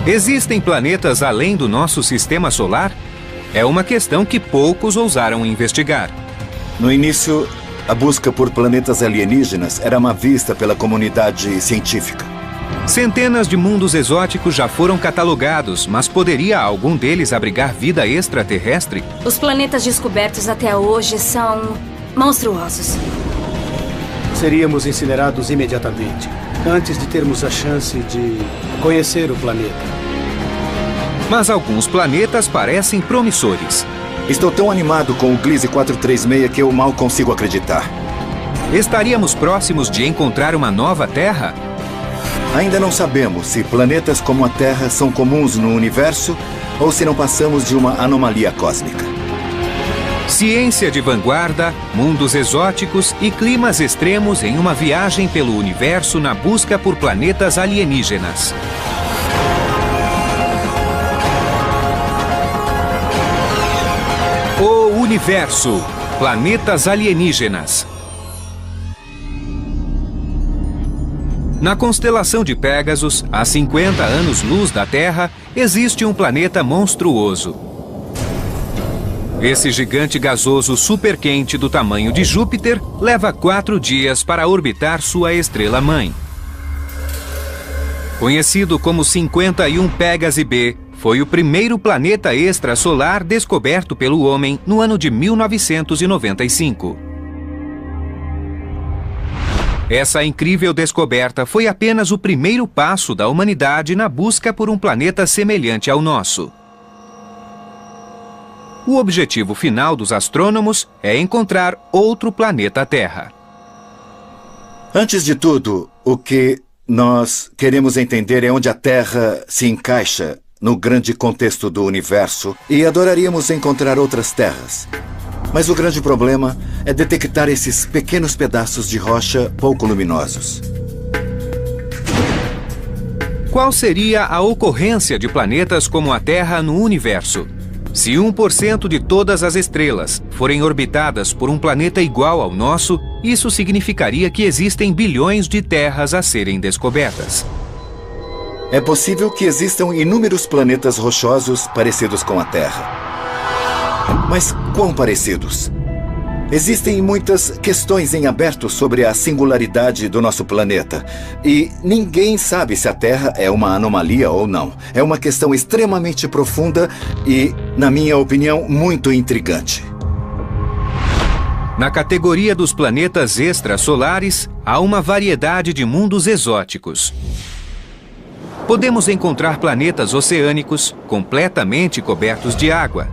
Existem planetas além do nosso sistema solar? É uma questão que poucos ousaram investigar. No início, a busca por planetas alienígenas era má vista pela comunidade científica. Centenas de mundos exóticos já foram catalogados, mas poderia algum deles abrigar vida extraterrestre? Os planetas descobertos até hoje são monstruosos. Seríamos incinerados imediatamente, antes de termos a chance de conhecer o planeta. Mas alguns planetas parecem promissores. Estou tão animado com o Gliese 436 que eu mal consigo acreditar. Estaríamos próximos de encontrar uma nova Terra? Ainda não sabemos se planetas como a Terra são comuns no universo ou se não passamos de uma anomalia cósmica. Ciência de vanguarda, mundos exóticos e climas extremos em uma viagem pelo universo na busca por planetas alienígenas. O Universo. Planetas alienígenas. Na constelação de Pégasus, a 50 anos-luz da Terra, existe um planeta monstruoso. Esse gigante gasoso superquente do tamanho de Júpiter leva 4 dias para orbitar sua estrela-mãe. Conhecido como 51 Pégase B, foi o primeiro planeta extrasolar descoberto pelo homem no ano de 1995. Essa incrível descoberta foi apenas o primeiro passo da humanidade na busca por um planeta semelhante ao nosso. O objetivo final dos astrônomos é encontrar outro planeta Terra. Antes de tudo, o que nós queremos entender é onde a Terra se encaixa no grande contexto do universo e adoraríamos encontrar outras terras. Mas o grande problema é detectar esses pequenos pedaços de rocha pouco luminosos. Qual seria a ocorrência de planetas como a Terra no universo? Se 1% de todas as estrelas forem orbitadas por um planeta igual ao nosso, isso significaria que existem bilhões de terras a serem descobertas. É possível que existam inúmeros planetas rochosos parecidos com a Terra. Mas quão parecidos? Existem muitas questões em aberto sobre a singularidade do nosso planeta. E ninguém sabe se a Terra é uma anomalia ou não. É uma questão extremamente profunda e, na minha opinião, muito intrigante. Na categoria dos planetas extrasolares, há uma variedade de mundos exóticos. Podemos encontrar planetas oceânicos completamente cobertos de água,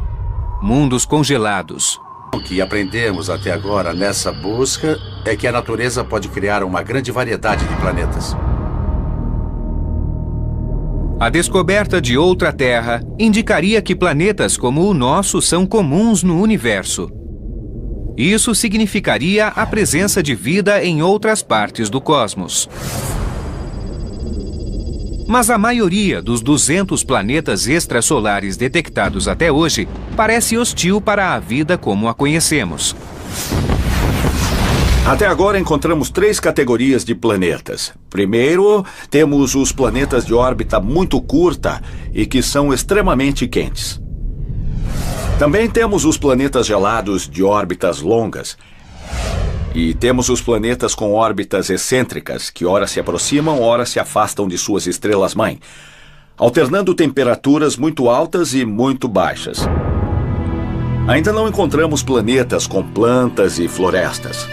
mundos congelados. O que aprendemos até agora nessa busca é que a natureza pode criar uma grande variedade de planetas. A descoberta de outra Terra indicaria que planetas como o nosso são comuns no universo. Isso significaria a presença de vida em outras partes do cosmos. Mas a maioria dos 200 planetas extrasolares detectados até hoje parece hostil para a vida como a conhecemos. Até agora encontramos 3 categorias de planetas. Primeiro, temos os planetas de órbita muito curta e que são extremamente quentes. Também temos os planetas gelados de órbitas longas. E temos os planetas com órbitas excêntricas, que ora se aproximam, ora se afastam de suas estrelas-mãe, alternando temperaturas muito altas e muito baixas. Ainda não encontramos planetas com plantas e florestas.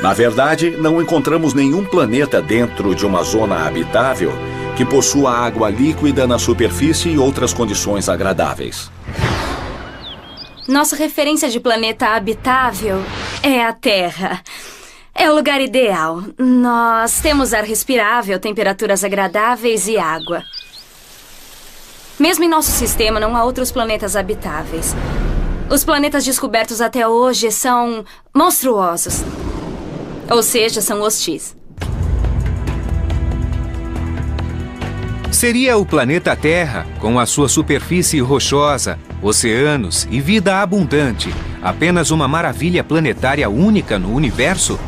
Na verdade, não encontramos nenhum planeta dentro de uma zona habitável que possua água líquida na superfície e outras condições agradáveis. Nossa referência de planeta habitável é a Terra. É o lugar ideal. Nós temos ar respirável, temperaturas agradáveis e água. Mesmo em nosso sistema, não há outros planetas habitáveis. Os planetas descobertos até hoje são monstruosos. Ou seja, são hostis. Seria o planeta Terra, com a sua superfície rochosa, oceanos e vida abundante, apenas uma maravilha planetária única no universo?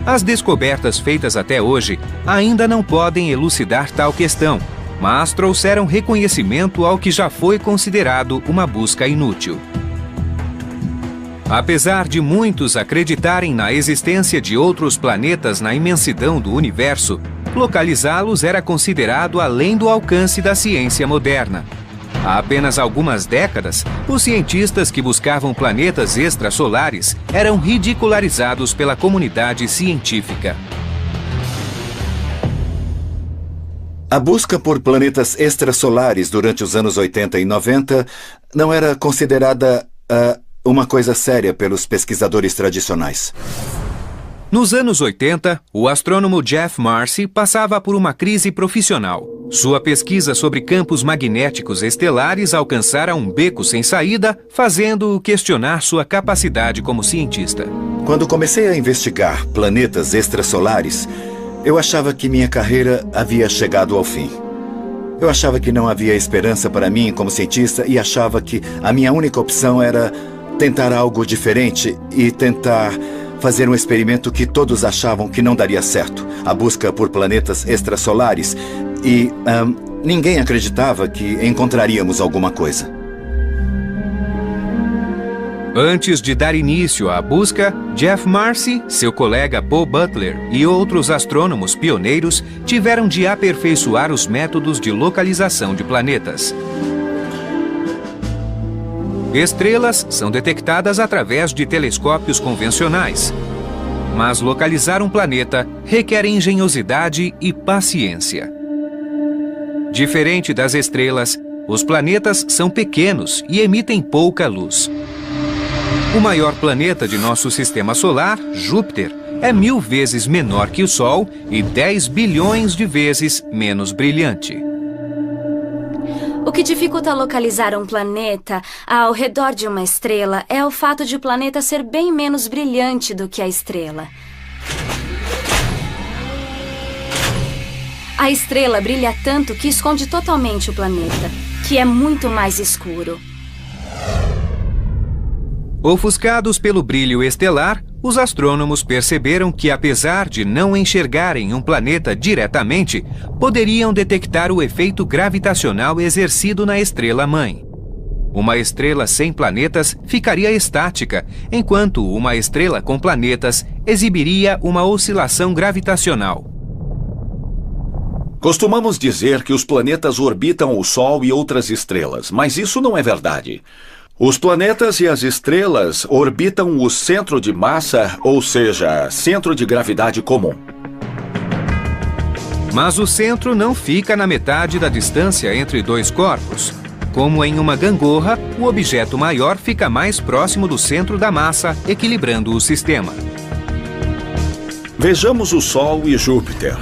As descobertas feitas até hoje ainda não podem elucidar tal questão, mas trouxeram reconhecimento ao que já foi considerado uma busca inútil. Apesar de muitos acreditarem na existência de outros planetas na imensidão do universo, localizá-los era considerado além do alcance da ciência moderna. Há apenas algumas décadas, os cientistas que buscavam planetas extrasolares eram ridicularizados pela comunidade científica. A busca por planetas extrasolares durante os anos 80 e 90 não era considerada uma coisa séria pelos pesquisadores tradicionais. Nos anos 80, o astrônomo Jeff Marcy passava por uma crise profissional. Sua pesquisa sobre campos magnéticos estelares alcançara um beco sem saída, fazendo-o questionar sua capacidade como cientista. Quando comecei a investigar planetas extrasolares, eu achava que minha carreira havia chegado ao fim. Eu achava que não havia esperança para mim como cientista e achava que a minha única opção era tentar algo diferente e tentar fazer um experimento que todos achavam que não daria certo. A busca por planetas extrasolares. E ninguém acreditava que encontraríamos alguma coisa. Antes de dar início à busca, Jeff Marcy, seu colega Paul Butler e outros astrônomos pioneiros tiveram de aperfeiçoar os métodos de localização de planetas. Estrelas são detectadas através de telescópios convencionais. Mas localizar um planeta requer engenhosidade e paciência. Diferente das estrelas, os planetas são pequenos e emitem pouca luz. O maior planeta de nosso sistema solar, Júpiter, é 1000 vezes menor que o Sol e 10 bilhões de vezes menos brilhante. O que dificulta localizar um planeta ao redor de uma estrela é o fato de o planeta ser bem menos brilhante do que a estrela. A estrela brilha tanto que esconde totalmente o planeta, que é muito mais escuro. Ofuscados pelo brilho estelar, os astrônomos perceberam que, apesar de não enxergarem um planeta diretamente, poderiam detectar o efeito gravitacional exercido na estrela-mãe. Uma estrela sem planetas ficaria estática, enquanto uma estrela com planetas exibiria uma oscilação gravitacional. Costumamos dizer que os planetas orbitam o Sol e outras estrelas, mas isso não é verdade. Os planetas e as estrelas orbitam o centro de massa, ou seja, centro de gravidade comum. Mas o centro não fica na metade da distância entre dois corpos. Como em uma gangorra, o objeto maior fica mais próximo do centro da massa, equilibrando o sistema. Vejamos o Sol e Júpiter.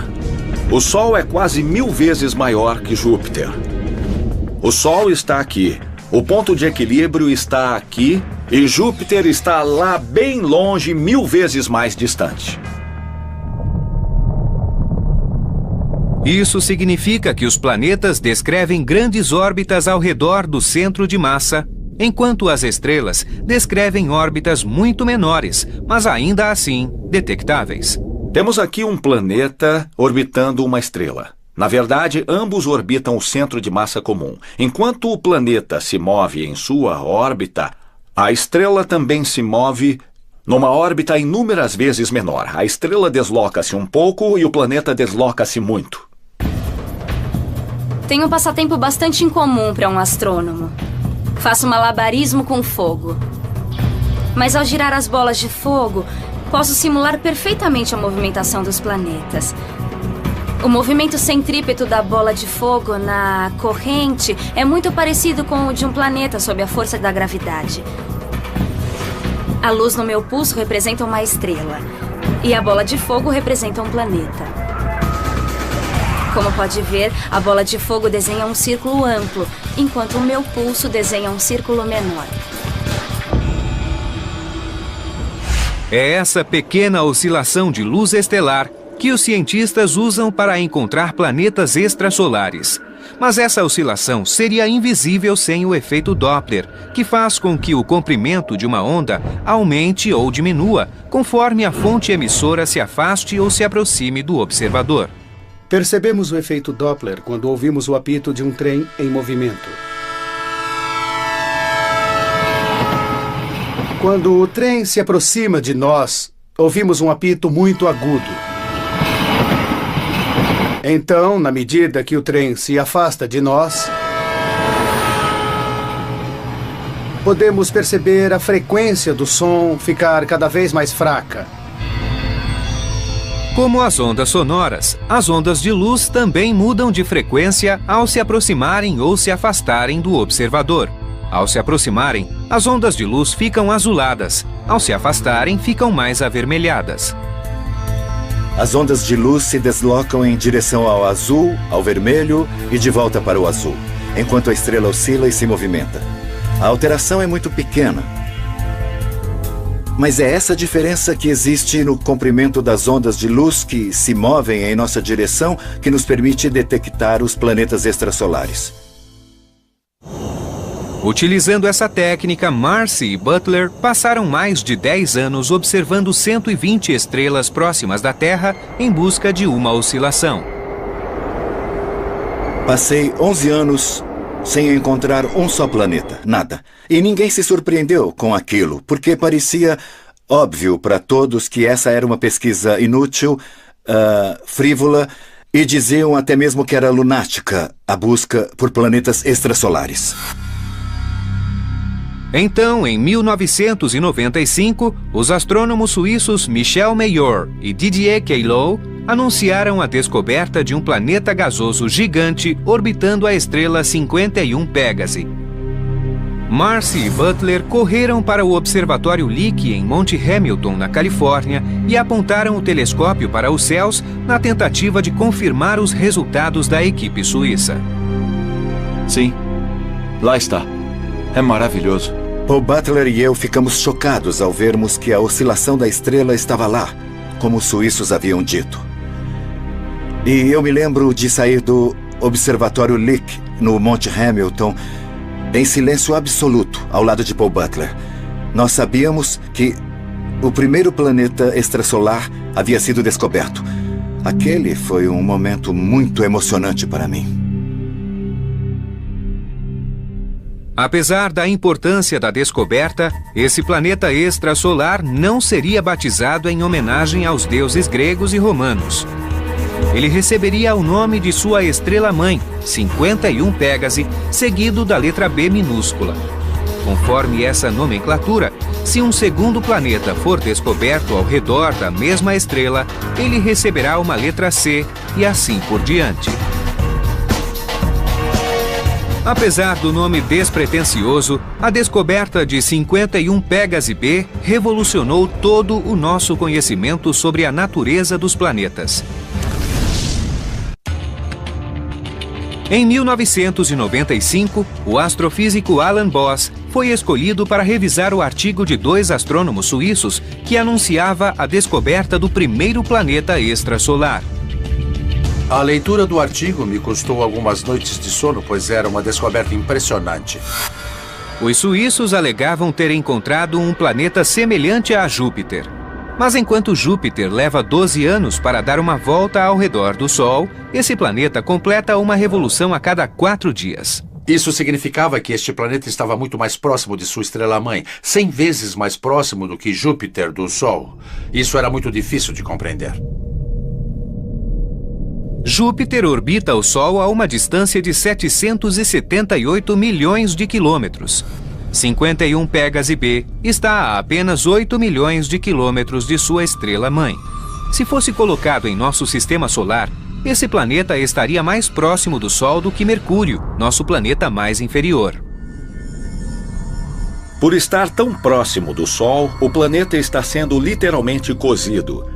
O Sol é quase 1000 vezes maior que Júpiter. O Sol está aqui. O ponto de equilíbrio está aqui e Júpiter está lá bem longe, 1000 vezes mais distante. Isso significa que os planetas descrevem grandes órbitas ao redor do centro de massa, enquanto as estrelas descrevem órbitas muito menores, mas ainda assim detectáveis. Temos aqui um planeta orbitando uma estrela. Na verdade, ambos orbitam o centro de massa comum. Enquanto o planeta se move em sua órbita, a estrela também se move numa órbita inúmeras vezes menor. A estrela desloca-se um pouco e o planeta desloca-se muito. Tem um passatempo bastante incomum para um astrônomo. Faço malabarismo com fogo. Mas ao girar as bolas de fogo, posso simular perfeitamente a movimentação dos planetas. O movimento centrípeto da bola de fogo na corrente é muito parecido com o de um planeta sob a força da gravidade. A luz no meu pulso representa uma estrela e a bola de fogo representa um planeta. Como pode ver, a bola de fogo desenha um círculo amplo, enquanto o meu pulso desenha um círculo menor. É essa pequena oscilação de luz estelar que os cientistas usam para encontrar planetas extrasolares. Mas essa oscilação seria invisível sem o efeito Doppler, que faz com que o comprimento de uma onda aumente ou diminua, conforme a fonte emissora se afaste ou se aproxime do observador. Percebemos o efeito Doppler quando ouvimos o apito de um trem em movimento. Quando o trem se aproxima de nós, ouvimos um apito muito agudo. Então, na medida que o trem se afasta de nós, podemos perceber a frequência do som ficar cada vez mais fraca. Como as ondas sonoras, as ondas de luz também mudam de frequência ao se aproximarem ou se afastarem do observador. Ao se aproximarem, as ondas de luz ficam azuladas. Ao se afastarem, ficam mais avermelhadas. As ondas de luz se deslocam em direção ao azul, ao vermelho e de volta para o azul, enquanto a estrela oscila e se movimenta. A alteração é muito pequena. Mas é essa diferença que existe no comprimento das ondas de luz que se movem em nossa direção que nos permite detectar os planetas extrasolares. Utilizando essa técnica, Marcy e Butler passaram mais de 10 anos observando 120 estrelas próximas da Terra em busca de uma oscilação. Passei 11 anos sem encontrar um só planeta, nada. E ninguém se surpreendeu com aquilo, porque parecia óbvio para todos que essa era uma pesquisa inútil, frívola, e diziam até mesmo que era lunática a busca por planetas extrasolares. Então, em 1995, os astrônomos suíços Michel Mayor e Didier Queloz anunciaram a descoberta de um planeta gasoso gigante orbitando a estrela 51 Pégase. Marcy e Butler correram para o Observatório Lick em Monte Hamilton, na Califórnia, e apontaram o telescópio para os céus na tentativa de confirmar os resultados da equipe suíça. Sim, lá está. É maravilhoso. Paul Butler e eu ficamos chocados ao vermos que a oscilação da estrela estava lá, como os suíços haviam dito. E eu me lembro de sair do Observatório Lick, no Monte Hamilton, em silêncio absoluto, ao lado de Paul Butler. Nós sabíamos que o primeiro planeta extrasolar havia sido descoberto. Aquele foi um momento muito emocionante para mim. Apesar da importância da descoberta, esse planeta extrasolar não seria batizado em homenagem aos deuses gregos e romanos. Ele receberia o nome de sua estrela-mãe, 51 Pégase, seguido da letra B minúscula. Conforme essa nomenclatura, se um segundo planeta for descoberto ao redor da mesma estrela, ele receberá uma letra C e assim por diante. Apesar do nome despretensioso, a descoberta de 51 Pégase B revolucionou todo o nosso conhecimento sobre a natureza dos planetas. Em 1995, o astrofísico Alan Boss foi escolhido para revisar o artigo de 2 astrônomos suíços que anunciava a descoberta do primeiro planeta extrasolar. A leitura do artigo me custou algumas noites de sono, pois era uma descoberta impressionante. Os suíços alegavam ter encontrado um planeta semelhante a Júpiter. Mas enquanto Júpiter leva 12 anos para dar uma volta ao redor do Sol, esse planeta completa uma revolução a cada 4 dias. Isso significava que este planeta estava muito mais próximo de sua estrela-mãe, 100 vezes mais próximo do que Júpiter do Sol. Isso era muito difícil de compreender. Júpiter orbita o Sol a uma distância de 778 milhões de quilômetros. 51 Pégase B está a apenas 8 milhões de quilômetros de sua estrela-mãe. Se fosse colocado em nosso sistema solar, esse planeta estaria mais próximo do Sol do que Mercúrio, nosso planeta mais inferior. Por estar tão próximo do Sol, o planeta está sendo literalmente cozido.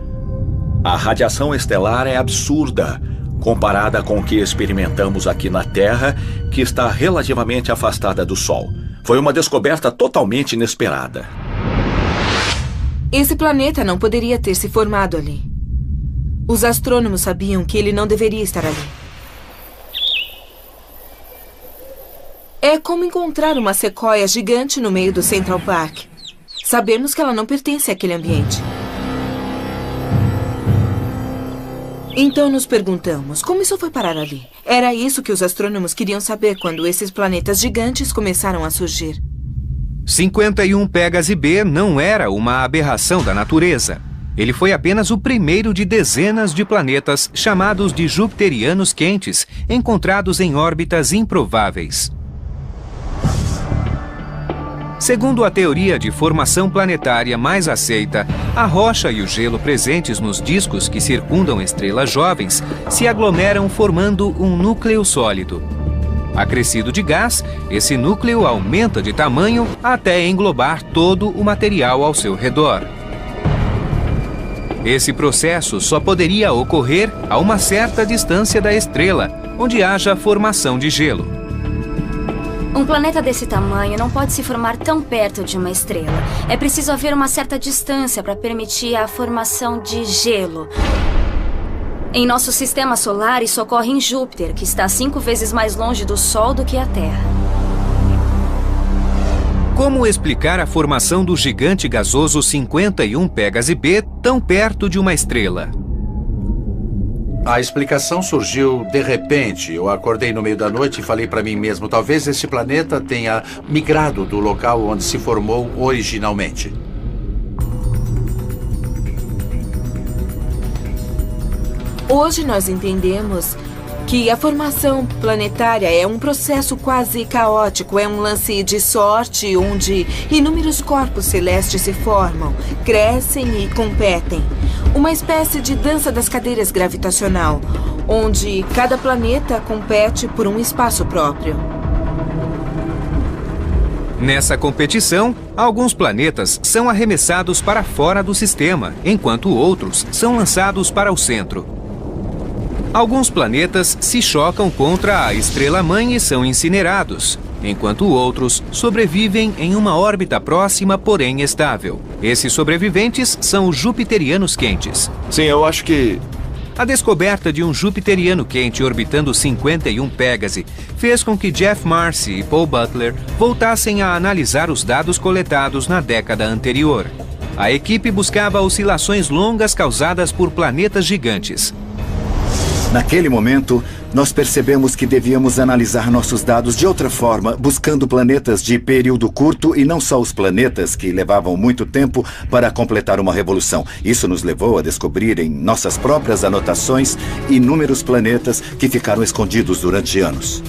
A radiação estelar é absurda, comparada com o que experimentamos aqui na Terra, que está relativamente afastada do Sol. Foi uma descoberta totalmente inesperada. Esse planeta não poderia ter se formado ali. Os astrônomos sabiam que ele não deveria estar ali. É como encontrar uma sequoia gigante no meio do Central Park. Sabemos que ela não pertence àquele ambiente. Então nos perguntamos, como isso foi parar ali? Era isso que os astrônomos queriam saber quando esses planetas gigantes começaram a surgir. 51 Pégase B não era uma aberração da natureza. Ele foi apenas o primeiro de dezenas de planetas chamados de jupiterianos quentes, encontrados em órbitas improváveis. Segundo a teoria de formação planetária mais aceita, a rocha e o gelo presentes nos discos que circundam estrelas jovens se aglomeram formando um núcleo sólido. Acrescido de gás, esse núcleo aumenta de tamanho até englobar todo o material ao seu redor. Esse processo só poderia ocorrer a uma certa distância da estrela, onde haja formação de gelo. Um planeta desse tamanho não pode se formar tão perto de uma estrela. É preciso haver uma certa distância para permitir a formação de gelo. Em nosso sistema solar, isso ocorre em Júpiter, que está 5 vezes mais longe do Sol do que a Terra. Como explicar a formação do gigante gasoso 51 Pégase B tão perto de uma estrela? A explicação surgiu de repente. Eu acordei no meio da noite e falei para mim mesmo, talvez esse planeta tenha migrado do local onde se formou originalmente. Hoje nós entendemos que a formação planetária é um processo quase caótico, é um lance de sorte onde inúmeros corpos celestes se formam, crescem e competem. Uma espécie de dança das cadeiras gravitacional, onde cada planeta compete por um espaço próprio. Nessa competição, alguns planetas são arremessados para fora do sistema, enquanto outros são lançados para o centro. Alguns planetas se chocam contra a estrela-mãe e são incinerados, enquanto outros sobrevivem em uma órbita próxima, porém estável. Esses sobreviventes são os jupiterianos quentes. Sim, eu acho que... A descoberta de um jupiteriano quente orbitando 51 Pégase fez com que Jeff Marcy e Paul Butler voltassem a analisar os dados coletados na década anterior. A equipe buscava oscilações longas causadas por planetas gigantes. Naquele momento, nós percebemos que devíamos analisar nossos dados de outra forma, buscando planetas de período curto e não só os planetas que levavam muito tempo para completar uma revolução. Isso nos levou a descobrir em nossas próprias anotações inúmeros planetas que ficaram escondidos durante anos.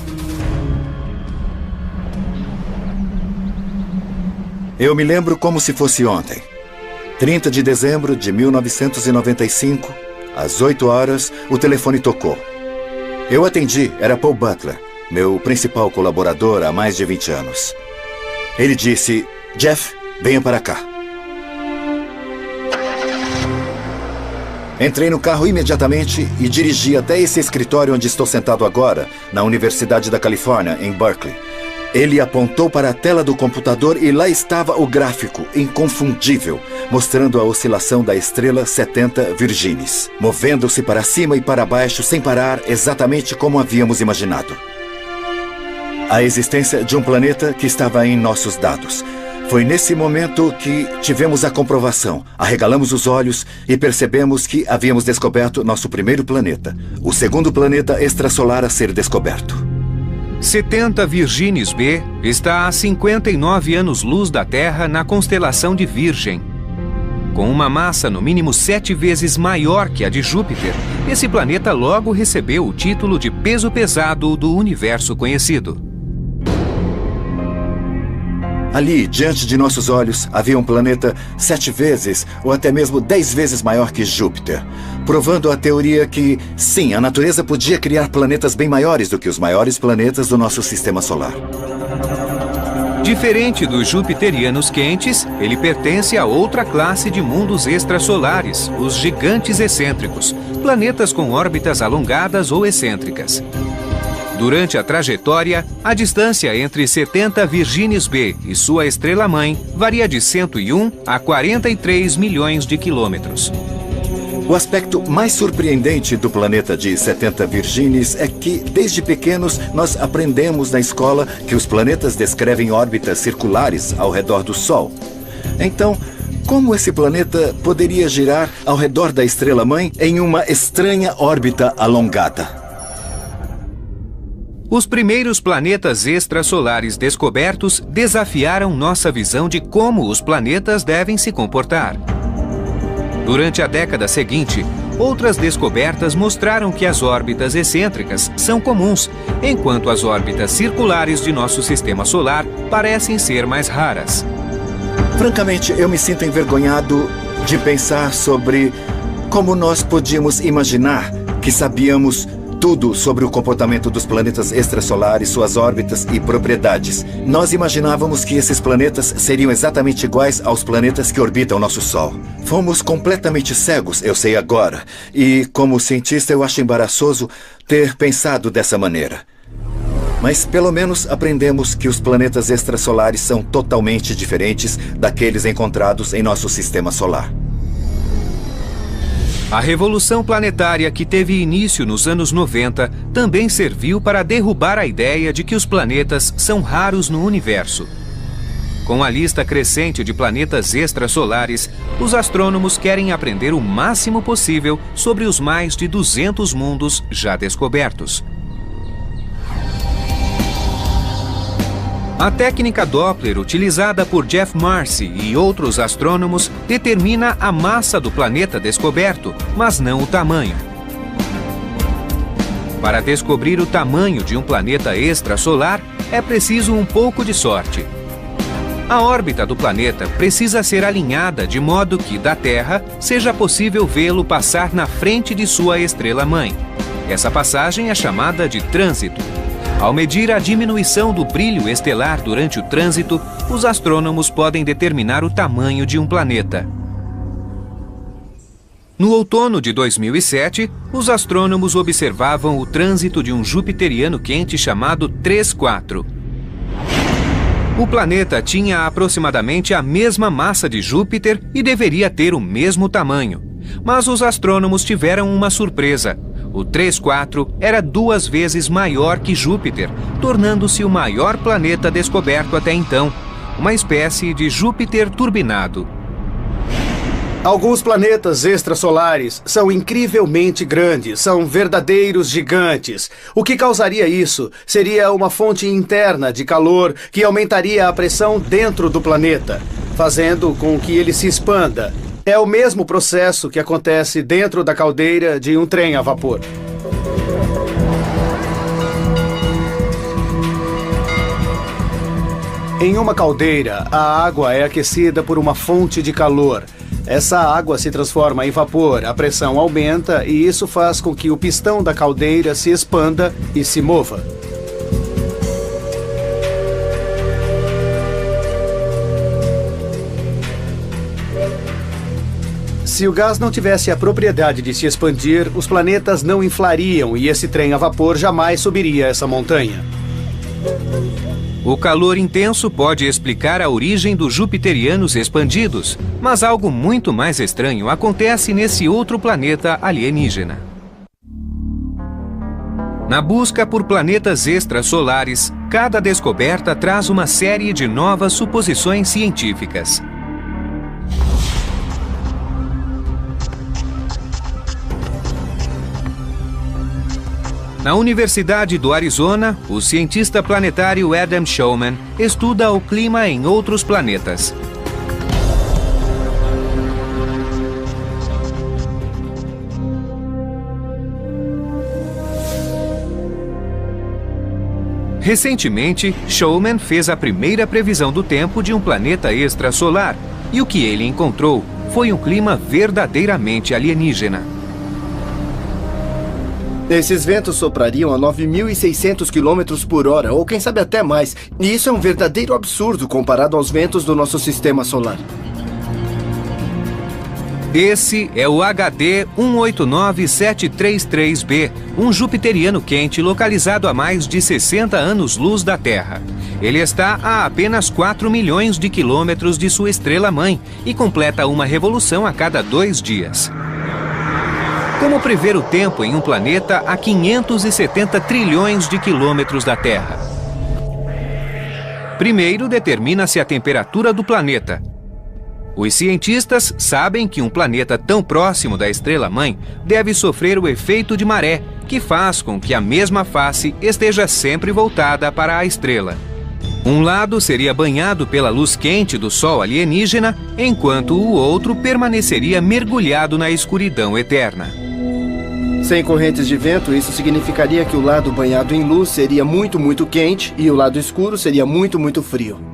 Eu me lembro como se fosse ontem. 30 de dezembro de 1995... Às 8 horas, o telefone tocou. Eu atendi, era Paul Butler, meu principal colaborador há mais de 20 anos. Ele disse, Jeff, venha para cá. Entrei no carro imediatamente e dirigi até esse escritório onde estou sentado agora, na Universidade da Califórnia, em Berkeley. Ele apontou para a tela do computador e lá estava o gráfico, inconfundível, mostrando a oscilação da estrela 70 Virginis, movendo-se para cima e para baixo sem parar, exatamente como havíamos imaginado. A existência de um planeta que estava em nossos dados. Foi nesse momento que tivemos a comprovação. Arregalamos os olhos e percebemos que havíamos descoberto nosso primeiro planeta, o segundo planeta extrasolar a ser descoberto. 70 Virginis B está a 59 anos-luz da Terra na constelação de Virgem. Com uma massa no mínimo 7 vezes maior que a de Júpiter, esse planeta logo recebeu o título de peso pesado do universo conhecido. Ali, diante de nossos olhos, havia um planeta 7 vezes ou até mesmo 10 vezes maior que Júpiter, provando a teoria que, sim, a natureza podia criar planetas bem maiores do que os maiores planetas do nosso sistema solar. Diferente dos jupiterianos quentes, ele pertence a outra classe de mundos extrasolares, os gigantes excêntricos, planetas com órbitas alongadas ou excêntricas. Durante a trajetória, a distância entre 70 Virginis B e sua estrela-mãe varia de 101 a 43 milhões de quilômetros. O aspecto mais surpreendente do planeta de 70 Virginis é que, desde pequenos, nós aprendemos na escola que os planetas descrevem órbitas circulares ao redor do Sol. Então, como esse planeta poderia girar ao redor da estrela-mãe em uma estranha órbita alongada. Os primeiros planetas extrasolares descobertos desafiaram nossa visão de como os planetas devem se comportar. Durante a década seguinte, outras descobertas mostraram que as órbitas excêntricas são comuns, enquanto as órbitas circulares de nosso sistema solar parecem ser mais raras. Francamente, eu me sinto envergonhado de pensar sobre como nós podíamos imaginar que sabíamos tudo sobre o comportamento dos planetas extrasolares, suas órbitas e propriedades. Nós imaginávamos que esses planetas seriam exatamente iguais aos planetas que orbitam nosso Sol. Fomos completamente cegos, eu sei agora. E, como cientista, eu acho embaraçoso ter pensado dessa maneira. Mas, pelo menos, aprendemos que os planetas extrasolares são totalmente diferentes daqueles encontrados em nosso sistema solar. A revolução planetária que teve início nos anos 90 também serviu para derrubar a ideia de que os planetas são raros no universo. Com a lista crescente de planetas extrasolares, os astrônomos querem aprender o máximo possível sobre os mais de 200 mundos já descobertos. A técnica Doppler, utilizada por Jeff Marcy e outros astrônomos, determina a massa do planeta descoberto, mas não o tamanho. Para descobrir o tamanho de um planeta extrasolar, é preciso um pouco de sorte. A órbita do planeta precisa ser alinhada de modo que, da Terra, seja possível vê-lo passar na frente de sua estrela-mãe. Essa passagem é chamada de trânsito. Ao medir a diminuição do brilho estelar durante o trânsito, os astrônomos podem determinar o tamanho de um planeta. No outono de 2007, os astrônomos observavam o trânsito de um jupiteriano quente chamado 3-4. O planeta tinha aproximadamente a mesma massa de Júpiter e deveria ter o mesmo tamanho. Mas os astrônomos tiveram uma surpresa. O 3-4 era 2 vezes maior que Júpiter, tornando-se o maior planeta descoberto até então, uma espécie de Júpiter turbinado. Alguns planetas extrasolares são incrivelmente grandes, são verdadeiros gigantes. O que causaria isso seria uma fonte interna de calor que aumentaria a pressão dentro do planeta, fazendo com que ele se expanda. É o mesmo processo que acontece dentro da caldeira de um trem a vapor. Em uma caldeira, a água é aquecida por uma fonte de calor. Essa água se transforma em vapor, a pressão aumenta e isso faz com que o pistão da caldeira se expanda e se mova. Se o gás não tivesse a propriedade de se expandir, os planetas não inflariam e esse trem a vapor jamais subiria essa montanha. O calor intenso pode explicar a origem dos jupiterianos expandidos, mas algo muito mais estranho acontece nesse outro planeta alienígena. Na busca por planetas extrasolares, cada descoberta traz uma série de novas suposições científicas. Na Universidade do Arizona, o cientista planetário Adam Shulman estuda o clima em outros planetas. Recentemente, Shulman fez a primeira previsão do tempo de um planeta extrasolar, e o que ele encontrou foi um clima verdadeiramente alienígena. Esses ventos soprariam a 9.600 km por hora, ou quem sabe até mais. E isso é um verdadeiro absurdo comparado aos ventos do nosso sistema solar. Esse é o HD 189733b, um jupiteriano quente localizado a mais de 60 anos-luz da Terra. Ele está a apenas 4 milhões de quilômetros de sua estrela-mãe e completa uma revolução a cada 2 dias. Como prever o tempo em um planeta a 570 trilhões de quilômetros da Terra? Primeiro, determina-se a temperatura do planeta. Os cientistas sabem que um planeta tão próximo da estrela-mãe deve sofrer o efeito de maré, que faz com que a mesma face esteja sempre voltada para a estrela. Um lado seria banhado pela luz quente do Sol alienígena, enquanto o outro permaneceria mergulhado na escuridão eterna. Sem correntes de vento, isso significaria que o lado banhado em luz seria muito, muito quente e o lado escuro seria muito, muito frio.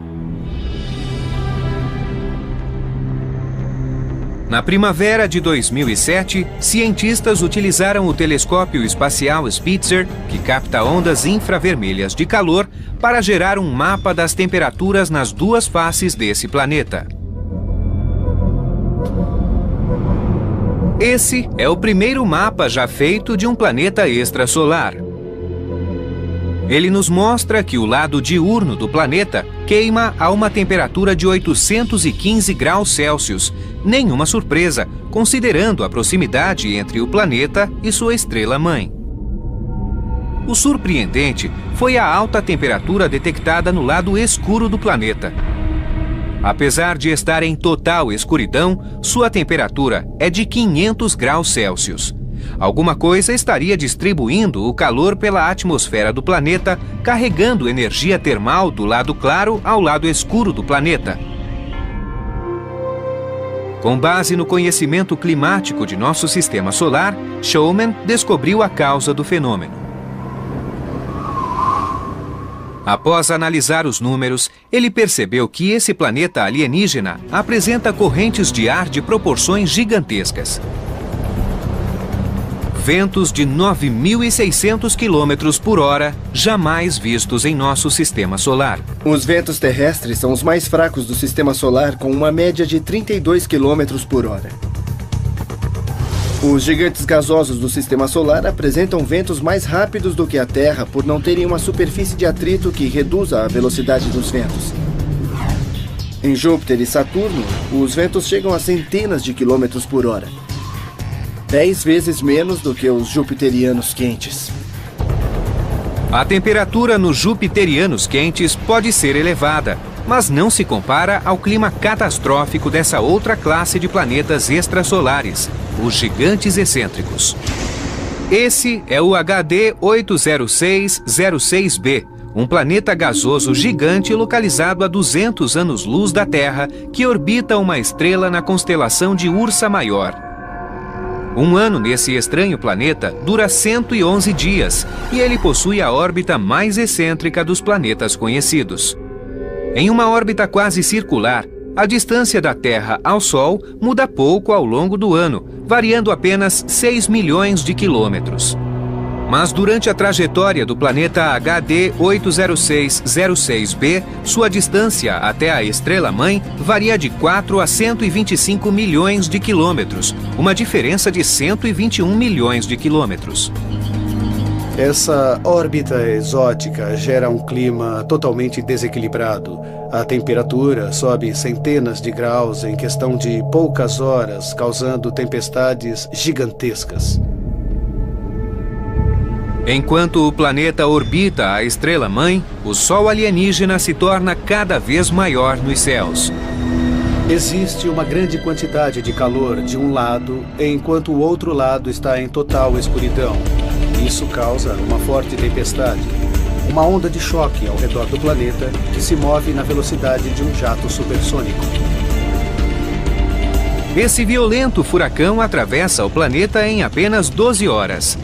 Na primavera de 2007, cientistas utilizaram o telescópio espacial Spitzer, que capta ondas infravermelhas de calor, para gerar um mapa das temperaturas nas duas faces desse planeta. Esse é o primeiro mapa já feito de um planeta extrasolar. Ele nos mostra que o lado diurno do planeta queima a uma temperatura de 815 graus Celsius. Nenhuma surpresa, considerando a proximidade entre o planeta e sua estrela-mãe. O surpreendente foi a alta temperatura detectada no lado escuro do planeta. Apesar de estar em total escuridão, sua temperatura é de 500 graus Celsius. Alguma coisa estaria distribuindo o calor pela atmosfera do planeta, carregando energia termal do lado claro ao lado escuro do planeta. Com base no conhecimento climático de nosso sistema solar, Showman descobriu a causa do fenômeno. Após analisar os números, ele percebeu que esse planeta alienígena apresenta correntes de ar de proporções gigantescas. Ventos de 9.600 km por hora, jamais vistos em nosso sistema solar. Os ventos terrestres são os mais fracos do sistema solar, com uma média de 32 km por hora. Os gigantes gasosos do sistema solar apresentam ventos mais rápidos do que a Terra por não terem uma superfície de atrito que reduza a velocidade dos ventos. Em Júpiter e Saturno, os ventos chegam a centenas de quilômetros por hora. 10 vezes menos do que os jupiterianos quentes. A temperatura nos jupiterianos quentes pode ser elevada, mas não se compara ao clima catastrófico dessa outra classe de planetas extrasolares, os gigantes excêntricos. Esse é o HD 80606b, um planeta gasoso gigante localizado a 200 anos-luz da Terra, que orbita uma estrela na constelação de Ursa Maior. Um ano nesse estranho planeta dura 111 dias e ele possui a órbita mais excêntrica dos planetas conhecidos. Em uma órbita quase circular, a distância da Terra ao Sol muda pouco ao longo do ano, variando apenas 6 milhões de quilômetros. Mas durante a trajetória do planeta HD 80606b, sua distância até a estrela-mãe varia de 4 a 125 milhões de quilômetros, uma diferença de 121 milhões de quilômetros. Essa órbita exótica gera um clima totalmente desequilibrado. A temperatura sobe centenas de graus em questão de poucas horas, causando tempestades gigantescas. Enquanto o planeta orbita a estrela-mãe, o Sol alienígena se torna cada vez maior nos céus. Existe uma grande quantidade de calor de um lado, enquanto o outro lado está em total escuridão. Isso causa uma forte tempestade, uma onda de choque ao redor do planeta que se move na velocidade de um jato supersônico. Esse violento furacão atravessa o planeta em apenas 12 horas.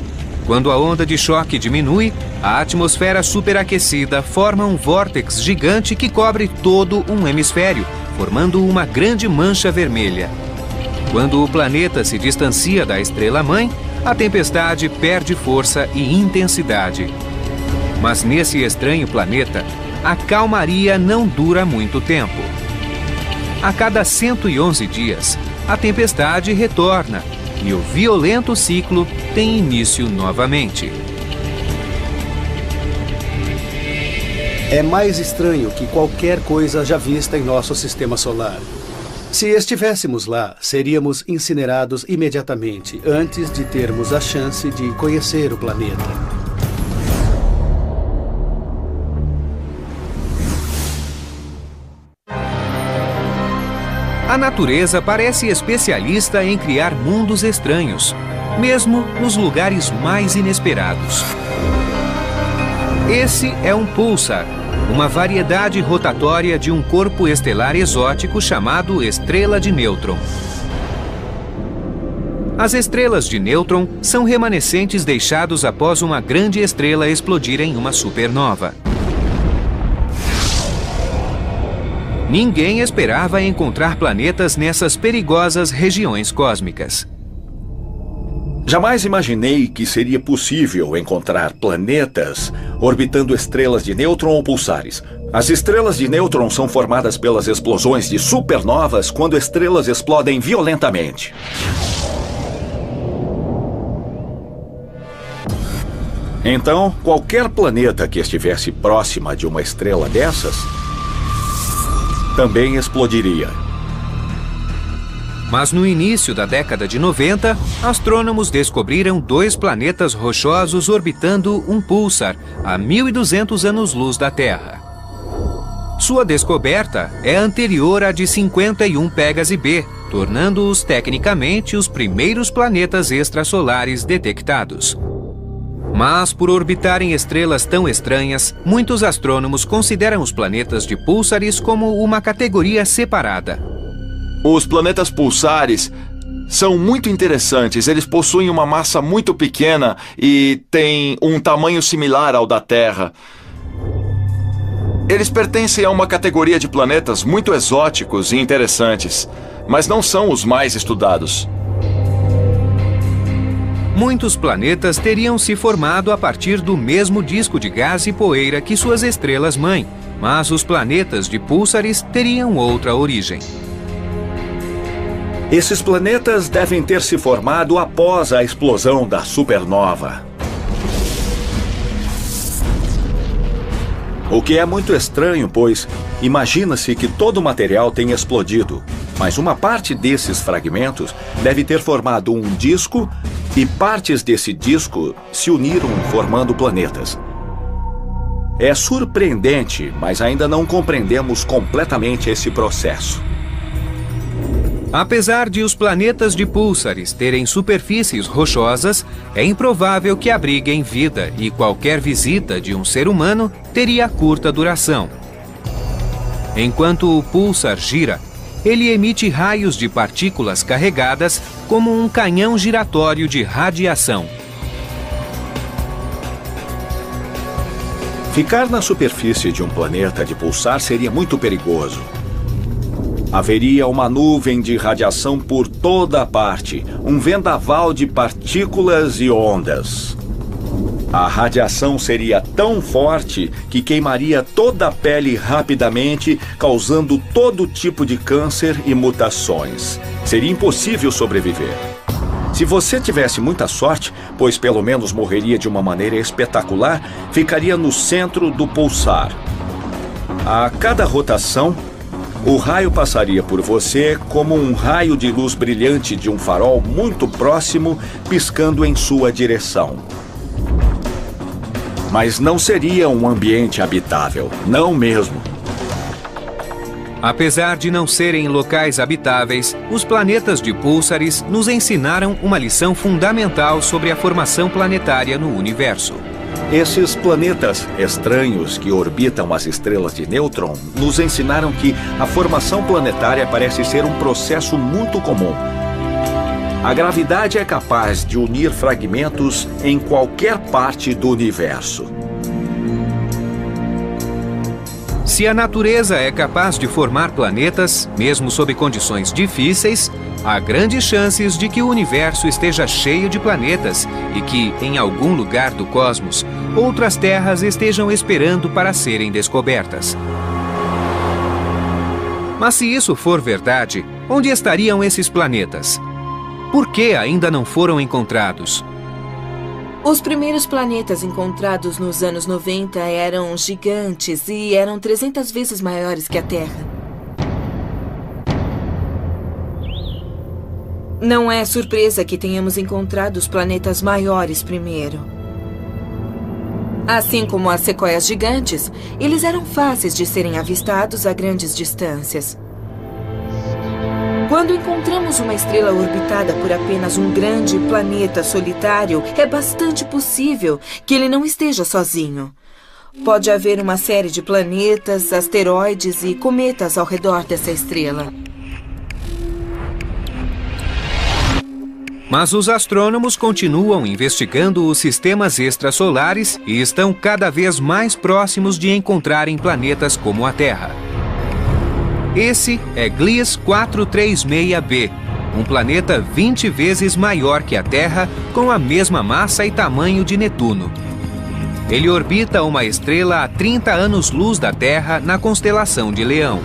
Quando a onda de choque diminui, a atmosfera superaquecida forma um vórtex gigante que cobre todo um hemisfério, formando uma grande mancha vermelha. Quando o planeta se distancia da estrela-mãe, a tempestade perde força e intensidade. Mas nesse estranho planeta, a calmaria não dura muito tempo. A cada 111 dias, a tempestade retorna e o violento ciclo tem início novamente. É mais estranho que qualquer coisa já vista em nosso sistema solar. Se estivéssemos lá, seríamos incinerados imediatamente, antes de termos a chance de conhecer o planeta. A natureza parece especialista em criar mundos estranhos, mesmo nos lugares mais inesperados. Esse é um pulsar, uma variedade rotatória de um corpo estelar exótico chamado estrela de nêutron. As estrelas de nêutron são remanescentes deixados após uma grande estrela explodir em uma supernova. Ninguém esperava encontrar planetas nessas perigosas regiões cósmicas. Jamais imaginei que seria possível encontrar planetas orbitando estrelas de nêutron ou pulsares. As estrelas de nêutron são formadas pelas explosões de supernovas quando estrelas explodem violentamente. Então, qualquer planeta que estivesse próxima de uma estrela dessas também explodiria. Mas no início da década de 90, astrônomos descobriram 2 planetas rochosos orbitando um pulsar a 1.200 anos-luz da Terra. Sua descoberta é anterior à de 51 Pégase B, tornando-os tecnicamente os primeiros planetas extrasolares detectados. Mas, por orbitarem estrelas tão estranhas, muitos astrônomos consideram os planetas de púlsares como uma categoria separada. Os planetas pulsares são muito interessantes. Eles possuem uma massa muito pequena e têm um tamanho similar ao da Terra. Eles pertencem a uma categoria de planetas muito exóticos e interessantes, mas não são os mais estudados. Muitos planetas teriam se formado a partir do mesmo disco de gás e poeira que suas estrelas-mãe, mas os planetas de púlsares teriam outra origem. Esses planetas devem ter se formado após a explosão da supernova. O que é muito estranho, pois imagina-se que todo o material tenha explodido, mas uma parte desses fragmentos deve ter formado um disco e partes desse disco se uniram formando planetas. É surpreendente, mas ainda não compreendemos completamente esse processo. Apesar de os planetas de púlsares terem superfícies rochosas, é improvável que abriguem vida e qualquer visita de um ser humano teria curta duração. Enquanto o púlsar gira, ele emite raios de partículas carregadas como um canhão giratório de radiação. Ficar na superfície de um planeta de pulsar seria muito perigoso. Haveria uma nuvem de radiação por toda a parte, um vendaval de partículas e ondas. A radiação seria tão forte que queimaria toda a pele rapidamente, causando todo tipo de câncer e mutações. Seria impossível sobreviver. Se você tivesse muita sorte, pois pelo menos morreria de uma maneira espetacular, ficaria no centro do pulsar. A cada rotação, o raio passaria por você como um raio de luz brilhante de um farol muito próximo, piscando em sua direção. Mas não seria um ambiente habitável, não mesmo. Apesar de não serem locais habitáveis, os planetas de púlsares nos ensinaram uma lição fundamental sobre a formação planetária no universo. Esses planetas estranhos que orbitam as estrelas de nêutron nos ensinaram que a formação planetária parece ser um processo muito comum. A gravidade é capaz de unir fragmentos em qualquer parte do universo. Se a natureza é capaz de formar planetas, mesmo sob condições difíceis, há grandes chances de que o universo esteja cheio de planetas e que, em algum lugar do cosmos, outras terras estejam esperando para serem descobertas. Mas se isso for verdade, onde estariam esses planetas? Por que ainda não foram encontrados? Os primeiros planetas encontrados nos anos 90 eram gigantes e eram 300 vezes maiores que a Terra. Não é surpresa que tenhamos encontrado os planetas maiores primeiro. Assim como as sequoias gigantes, eles eram fáceis de serem avistados a grandes distâncias. Quando encontramos uma estrela orbitada por apenas um grande planeta solitário, é bastante possível que ele não esteja sozinho. Pode haver uma série de planetas, asteroides e cometas ao redor dessa estrela. Mas os astrônomos continuam investigando os sistemas extrasolares e estão cada vez mais próximos de encontrarem planetas como a Terra. Esse é Gliese 436b, um planeta 20 vezes maior que a Terra, com a mesma massa e tamanho de Netuno. Ele orbita uma estrela a 30 anos-luz da Terra na constelação de Leão.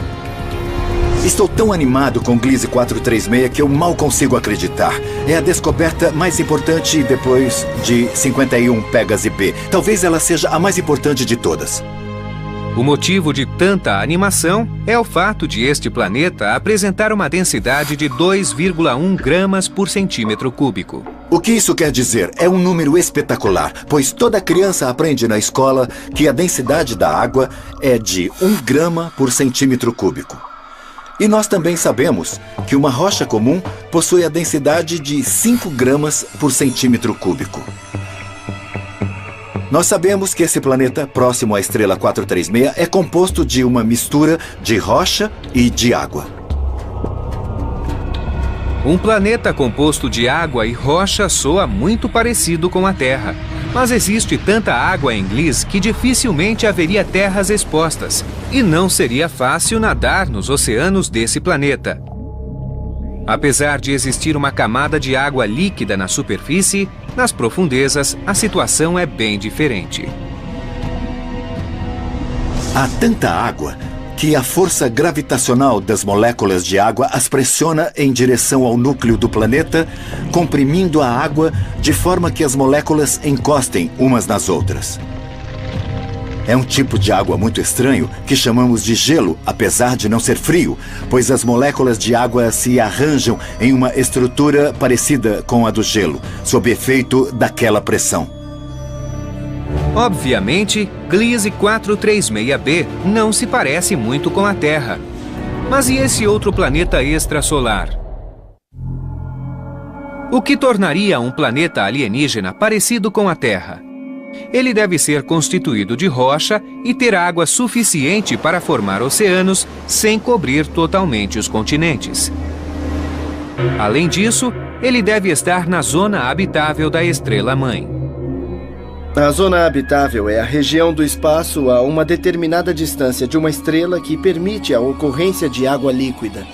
Estou tão animado com Gliese 436 que eu mal consigo acreditar. É a descoberta mais importante depois de 51 Pégase B. Talvez ela seja a mais importante de todas. O motivo de tanta animação é o fato de este planeta apresentar uma densidade de 2,1 gramas por centímetro cúbico. O que isso quer dizer? É um número espetacular, pois toda criança aprende na escola que a densidade da água é de 1 grama por centímetro cúbico. E nós também sabemos que uma rocha comum possui a densidade de 5 gramas por centímetro cúbico. Nós sabemos que esse planeta, próximo à estrela 436, é composto de uma mistura de rocha e de água. Um planeta composto de água e rocha soa muito parecido com a Terra. Mas existe tanta água em Gliese que dificilmente haveria terras expostas. E não seria fácil nadar nos oceanos desse planeta. Apesar de existir uma camada de água líquida na superfície, nas profundezas a situação é bem diferente. Há tanta água que a força gravitacional das moléculas de água as pressiona em direção ao núcleo do planeta, comprimindo a água de forma que as moléculas encostem umas nas outras. É um tipo de água muito estranho que chamamos de gelo, apesar de não ser frio, pois as moléculas de água se arranjam em uma estrutura parecida com a do gelo, sob efeito daquela pressão. Obviamente, Gliese 436b não se parece muito com a Terra. Mas e esse outro planeta extrasolar? O que tornaria um planeta alienígena parecido com a Terra? Ele deve ser constituído de rocha e ter água suficiente para formar oceanos sem cobrir totalmente os continentes. Além disso, ele deve estar na zona habitável da estrela-mãe. A zona habitável é a região do espaço a uma determinada distância de uma estrela que permite a ocorrência de água líquida.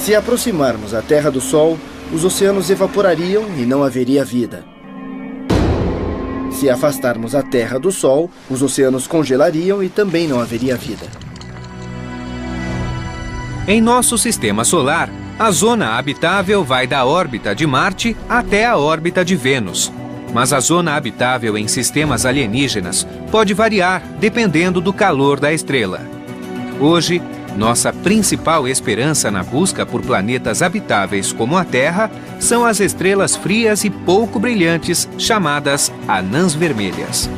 Se aproximarmos a Terra do Sol, os oceanos evaporariam e não haveria vida. Se afastarmos a Terra do Sol, os oceanos congelariam e também não haveria vida. Em nosso sistema solar, a zona habitável vai da órbita de Marte até a órbita de Vênus. Mas a zona habitável em sistemas alienígenas pode variar dependendo do calor da estrela. Hoje, nossa principal esperança na busca por planetas habitáveis como a Terra são as estrelas frias e pouco brilhantes chamadas anãs vermelhas.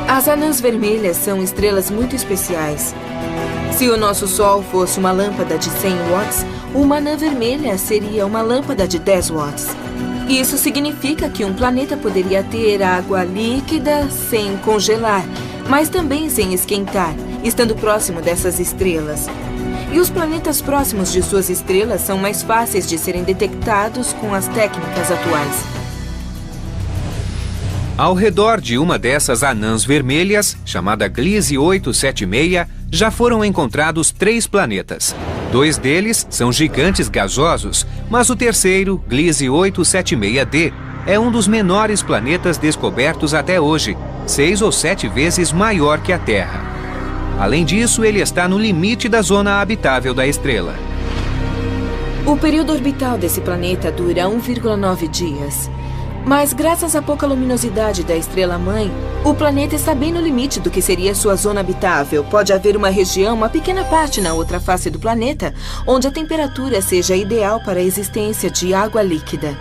As anãs vermelhas são estrelas muito especiais. Se o nosso Sol fosse uma lâmpada de 100 watts, uma anã vermelha seria uma lâmpada de 10 watts. Isso significa que um planeta poderia ter água líquida sem congelar, mas também sem esquentar, estando próximo dessas estrelas. E os planetas próximos de suas estrelas são mais fáceis de serem detectados com as técnicas atuais. Ao redor de uma dessas anãs vermelhas, chamada Gliese 876, já foram encontrados 3 planetas. 2 deles são gigantes gasosos, mas o terceiro, Gliese 876d, é um dos menores planetas descobertos até hoje, 6 ou 7 vezes maior que a Terra. Além disso, ele está no limite da zona habitável da estrela. O período orbital desse planeta dura 1,9 dias. Mas graças à pouca luminosidade da estrela-mãe, o planeta está bem no limite do que seria sua zona habitável. Pode haver uma região, uma pequena parte na outra face do planeta, onde a temperatura seja ideal para a existência de água líquida.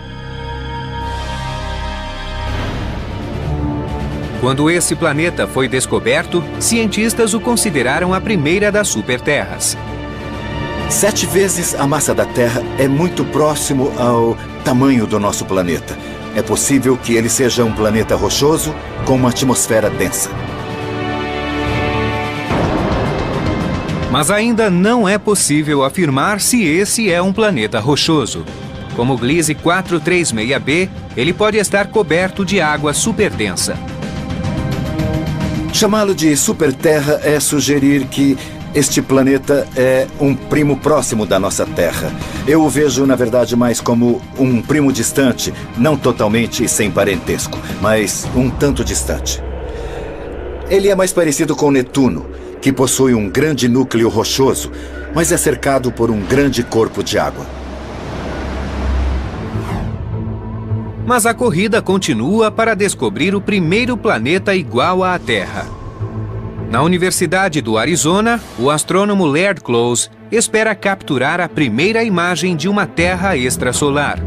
Quando esse planeta foi descoberto, cientistas o consideraram a primeira das superterras. 7 vezes a massa da Terra é muito próximo ao tamanho do nosso planeta. É possível que ele seja um planeta rochoso com uma atmosfera densa. Mas ainda não é possível afirmar se esse é um planeta rochoso. Como o Gliese 436b, ele pode estar coberto de água superdensa. Chamá-lo de superterra é sugerir que este planeta é um primo próximo da nossa Terra. Eu o vejo, na verdade, mais como um primo distante, não totalmente sem parentesco, mas um tanto distante. Ele é mais parecido com Netuno, que possui um grande núcleo rochoso, mas é cercado por um grande corpo de água. Mas a corrida continua para descobrir o primeiro planeta igual à Terra. Na Universidade do Arizona, o astrônomo Laird Close espera capturar a primeira imagem de uma Terra extrasolar.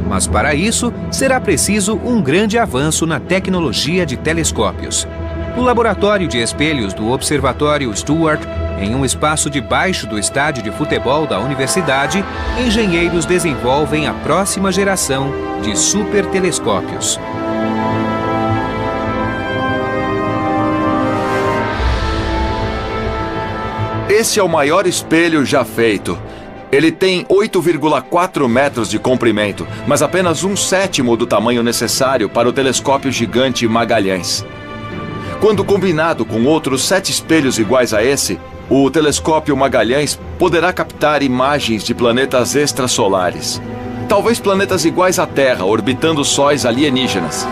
Mas para isso, será preciso um grande avanço na tecnologia de telescópios. No laboratório de espelhos do Observatório Stewart, em um espaço debaixo do estádio de futebol da universidade, engenheiros desenvolvem a próxima geração de supertelescópios. Esse é o maior espelho já feito. Ele tem 8,4 metros de comprimento, mas apenas 1/7 do tamanho necessário para o telescópio gigante Magalhães. Quando combinado com outros 7 espelhos iguais a esse, o telescópio Magalhães poderá captar imagens de planetas extrasolares. Talvez planetas iguais à Terra, orbitando sóis alienígenas.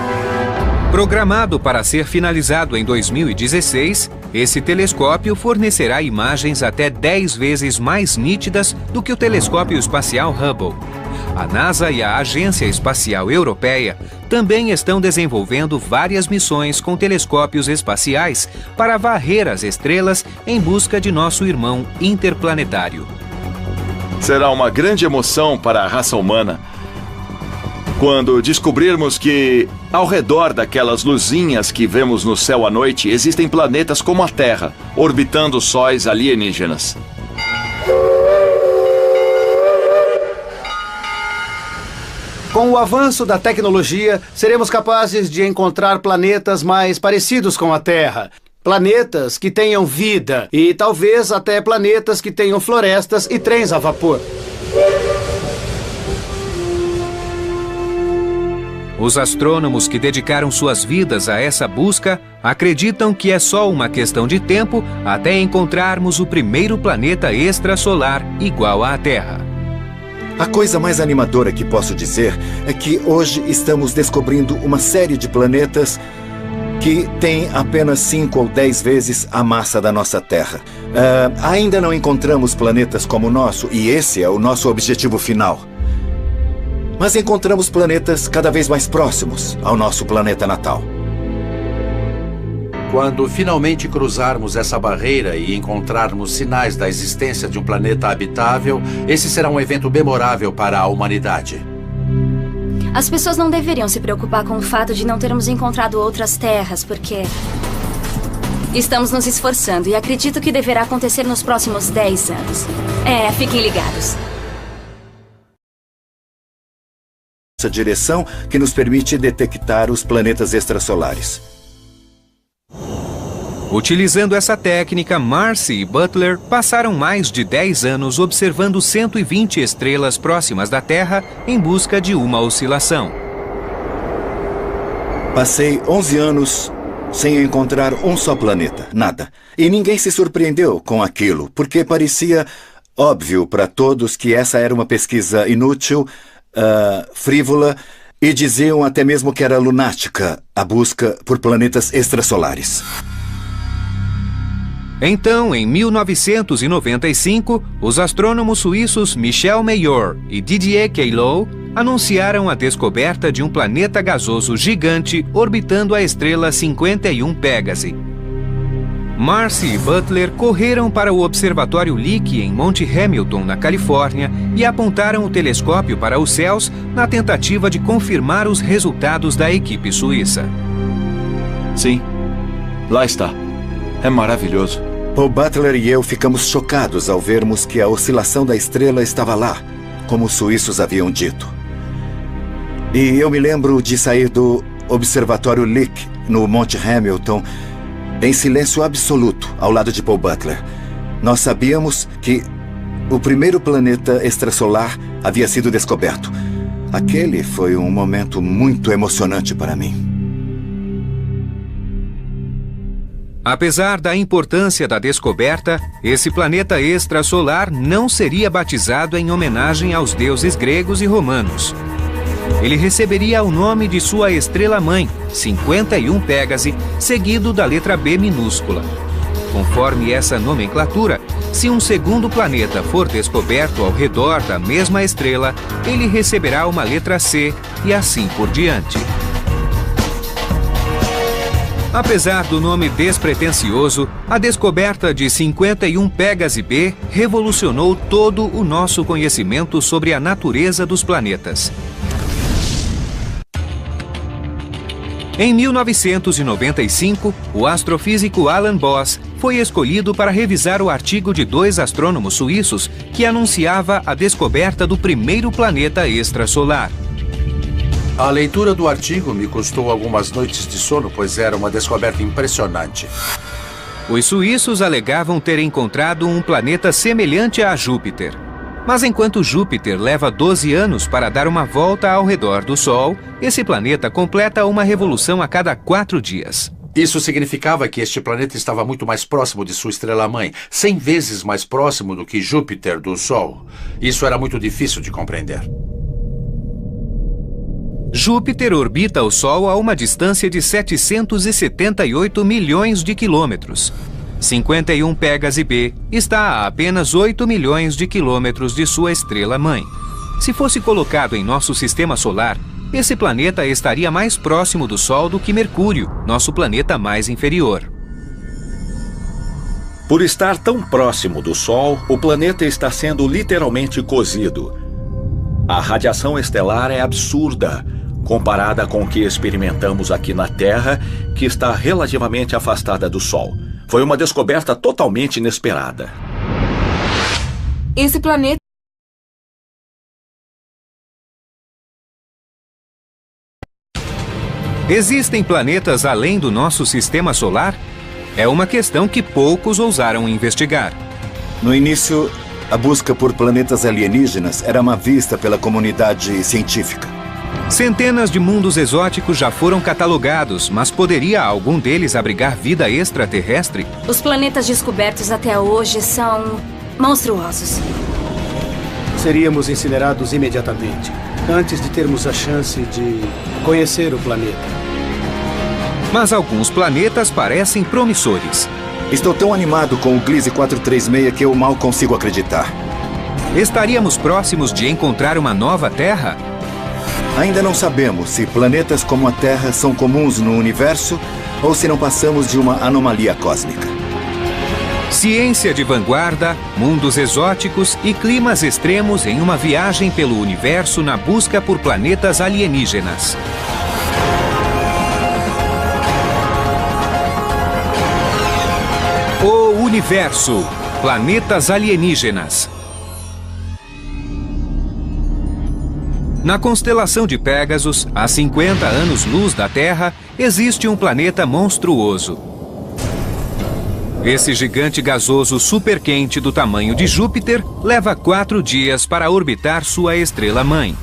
Programado para ser finalizado em 2016, esse telescópio fornecerá imagens até 10 vezes mais nítidas do que o telescópio espacial Hubble. A NASA e a Agência Espacial Europeia também estão desenvolvendo várias missões com telescópios espaciais para varrer as estrelas em busca de nosso irmão interplanetário. Será uma grande emoção para a raça humana quando descobrirmos que, ao redor daquelas luzinhas que vemos no céu à noite, existem planetas como a Terra, orbitando sóis alienígenas. Com o avanço da tecnologia, seremos capazes de encontrar planetas mais parecidos com a Terra. Planetas que tenham vida e talvez até planetas que tenham florestas e trens a vapor. Os astrônomos que dedicaram suas vidas a essa busca acreditam que é só uma questão de tempo até encontrarmos o primeiro planeta extrasolar igual à Terra. A coisa mais animadora que posso dizer é que hoje estamos descobrindo uma série de planetas que têm apenas 5 ou 10 vezes a massa da nossa Terra. Ainda não encontramos planetas como o nosso, e esse é o nosso objetivo final. Mas encontramos planetas cada vez mais próximos ao nosso planeta natal. Quando finalmente cruzarmos essa barreira e encontrarmos sinais da existência de um planeta habitável, esse será um evento memorável para a humanidade. As pessoas não deveriam se preocupar com o fato de não termos encontrado outras terras, porque estamos nos esforçando e acredito que deverá acontecer nos próximos 10 anos. Fiquem ligados. Essa direção que nos permite detectar os planetas extrasolares. Utilizando essa técnica, Marcy e Butler passaram mais de 10 anos observando 120 estrelas próximas da Terra em busca de uma oscilação. Passei 11 anos sem encontrar um só planeta, nada. E ninguém se surpreendeu com aquilo, porque parecia óbvio para todos que essa era uma pesquisa inútil, frívola, e diziam até mesmo que era lunática a busca por planetas extrasolares. Então, em 1995, os astrônomos suíços Michel Mayor e Didier Queloz anunciaram a descoberta de um planeta gasoso gigante orbitando a estrela 51 Pégase. Marcy e Butler correram para o Observatório Lick em Monte Hamilton, na Califórnia, e apontaram o telescópio para os céus na tentativa de confirmar os resultados da equipe suíça. Sim, lá está. É maravilhoso. Paul Butler e eu ficamos chocados ao vermos que a oscilação da estrela estava lá, como os suíços haviam dito. E eu me lembro de sair do Observatório Lick, no Monte Hamilton, em silêncio absoluto, ao lado de Paul Butler. Nós sabíamos que o primeiro planeta extrasolar havia sido descoberto. Aquele foi um momento muito emocionante para mim. Apesar da importância da descoberta, esse planeta extrasolar não seria batizado em homenagem aos deuses gregos e romanos. Ele receberia o nome de sua estrela-mãe, 51 Pégase, seguido da letra B minúscula. Conforme essa nomenclatura, se um segundo planeta for descoberto ao redor da mesma estrela, ele receberá uma letra C e assim por diante. Apesar do nome despretensioso, a descoberta de 51 Pégase B revolucionou todo o nosso conhecimento sobre a natureza dos planetas. Em 1995, o astrofísico Alan Boss foi escolhido para revisar o artigo de 2 astrônomos suíços que anunciava a descoberta do primeiro planeta extrasolar. A leitura do artigo me custou algumas noites de sono, pois era uma descoberta impressionante. Os suíços alegavam ter encontrado um planeta semelhante a Júpiter. Mas enquanto Júpiter leva 12 anos para dar uma volta ao redor do Sol, esse planeta completa uma revolução a cada 4 dias. Isso significava que este planeta estava muito mais próximo de sua estrela-mãe, 100 vezes mais próximo do que Júpiter do Sol. Isso era muito difícil de compreender. Júpiter orbita o Sol a uma distância de 778 milhões de quilômetros. 51 Pégase B está a apenas 8 milhões de quilômetros de sua estrela-mãe. Se fosse colocado em nosso sistema solar, esse planeta estaria mais próximo do Sol do que Mercúrio, nosso planeta mais inferior. Por estar tão próximo do Sol, o planeta está sendo literalmente cozido. A radiação estelar é absurda, comparada com o que experimentamos aqui na Terra, que está relativamente afastada do Sol. Foi uma descoberta totalmente inesperada. Esse planeta Existem planetas além do nosso sistema solar? É uma questão que poucos ousaram investigar. No início, a busca por planetas alienígenas era má vista pela comunidade científica. Centenas de mundos exóticos já foram catalogados, mas poderia algum deles abrigar vida extraterrestre? Os planetas descobertos até hoje são monstruosos. Seríamos incinerados imediatamente, antes de termos a chance de conhecer o planeta. Mas alguns planetas parecem promissores. Estou tão animado com o Gliese 436 que eu mal consigo acreditar. Estaríamos próximos de encontrar uma nova Terra? Ainda não sabemos se planetas como a Terra são comuns no universo ou se não passamos de uma anomalia cósmica. Ciência de vanguarda, mundos exóticos e climas extremos em uma viagem pelo universo na busca por planetas alienígenas. O Universo. Planetas alienígenas. Na constelação de Pégasus, a 50 anos-luz da Terra, existe um planeta monstruoso. Esse gigante gasoso superquente do tamanho de Júpiter leva 4 dias para orbitar sua estrela-mãe.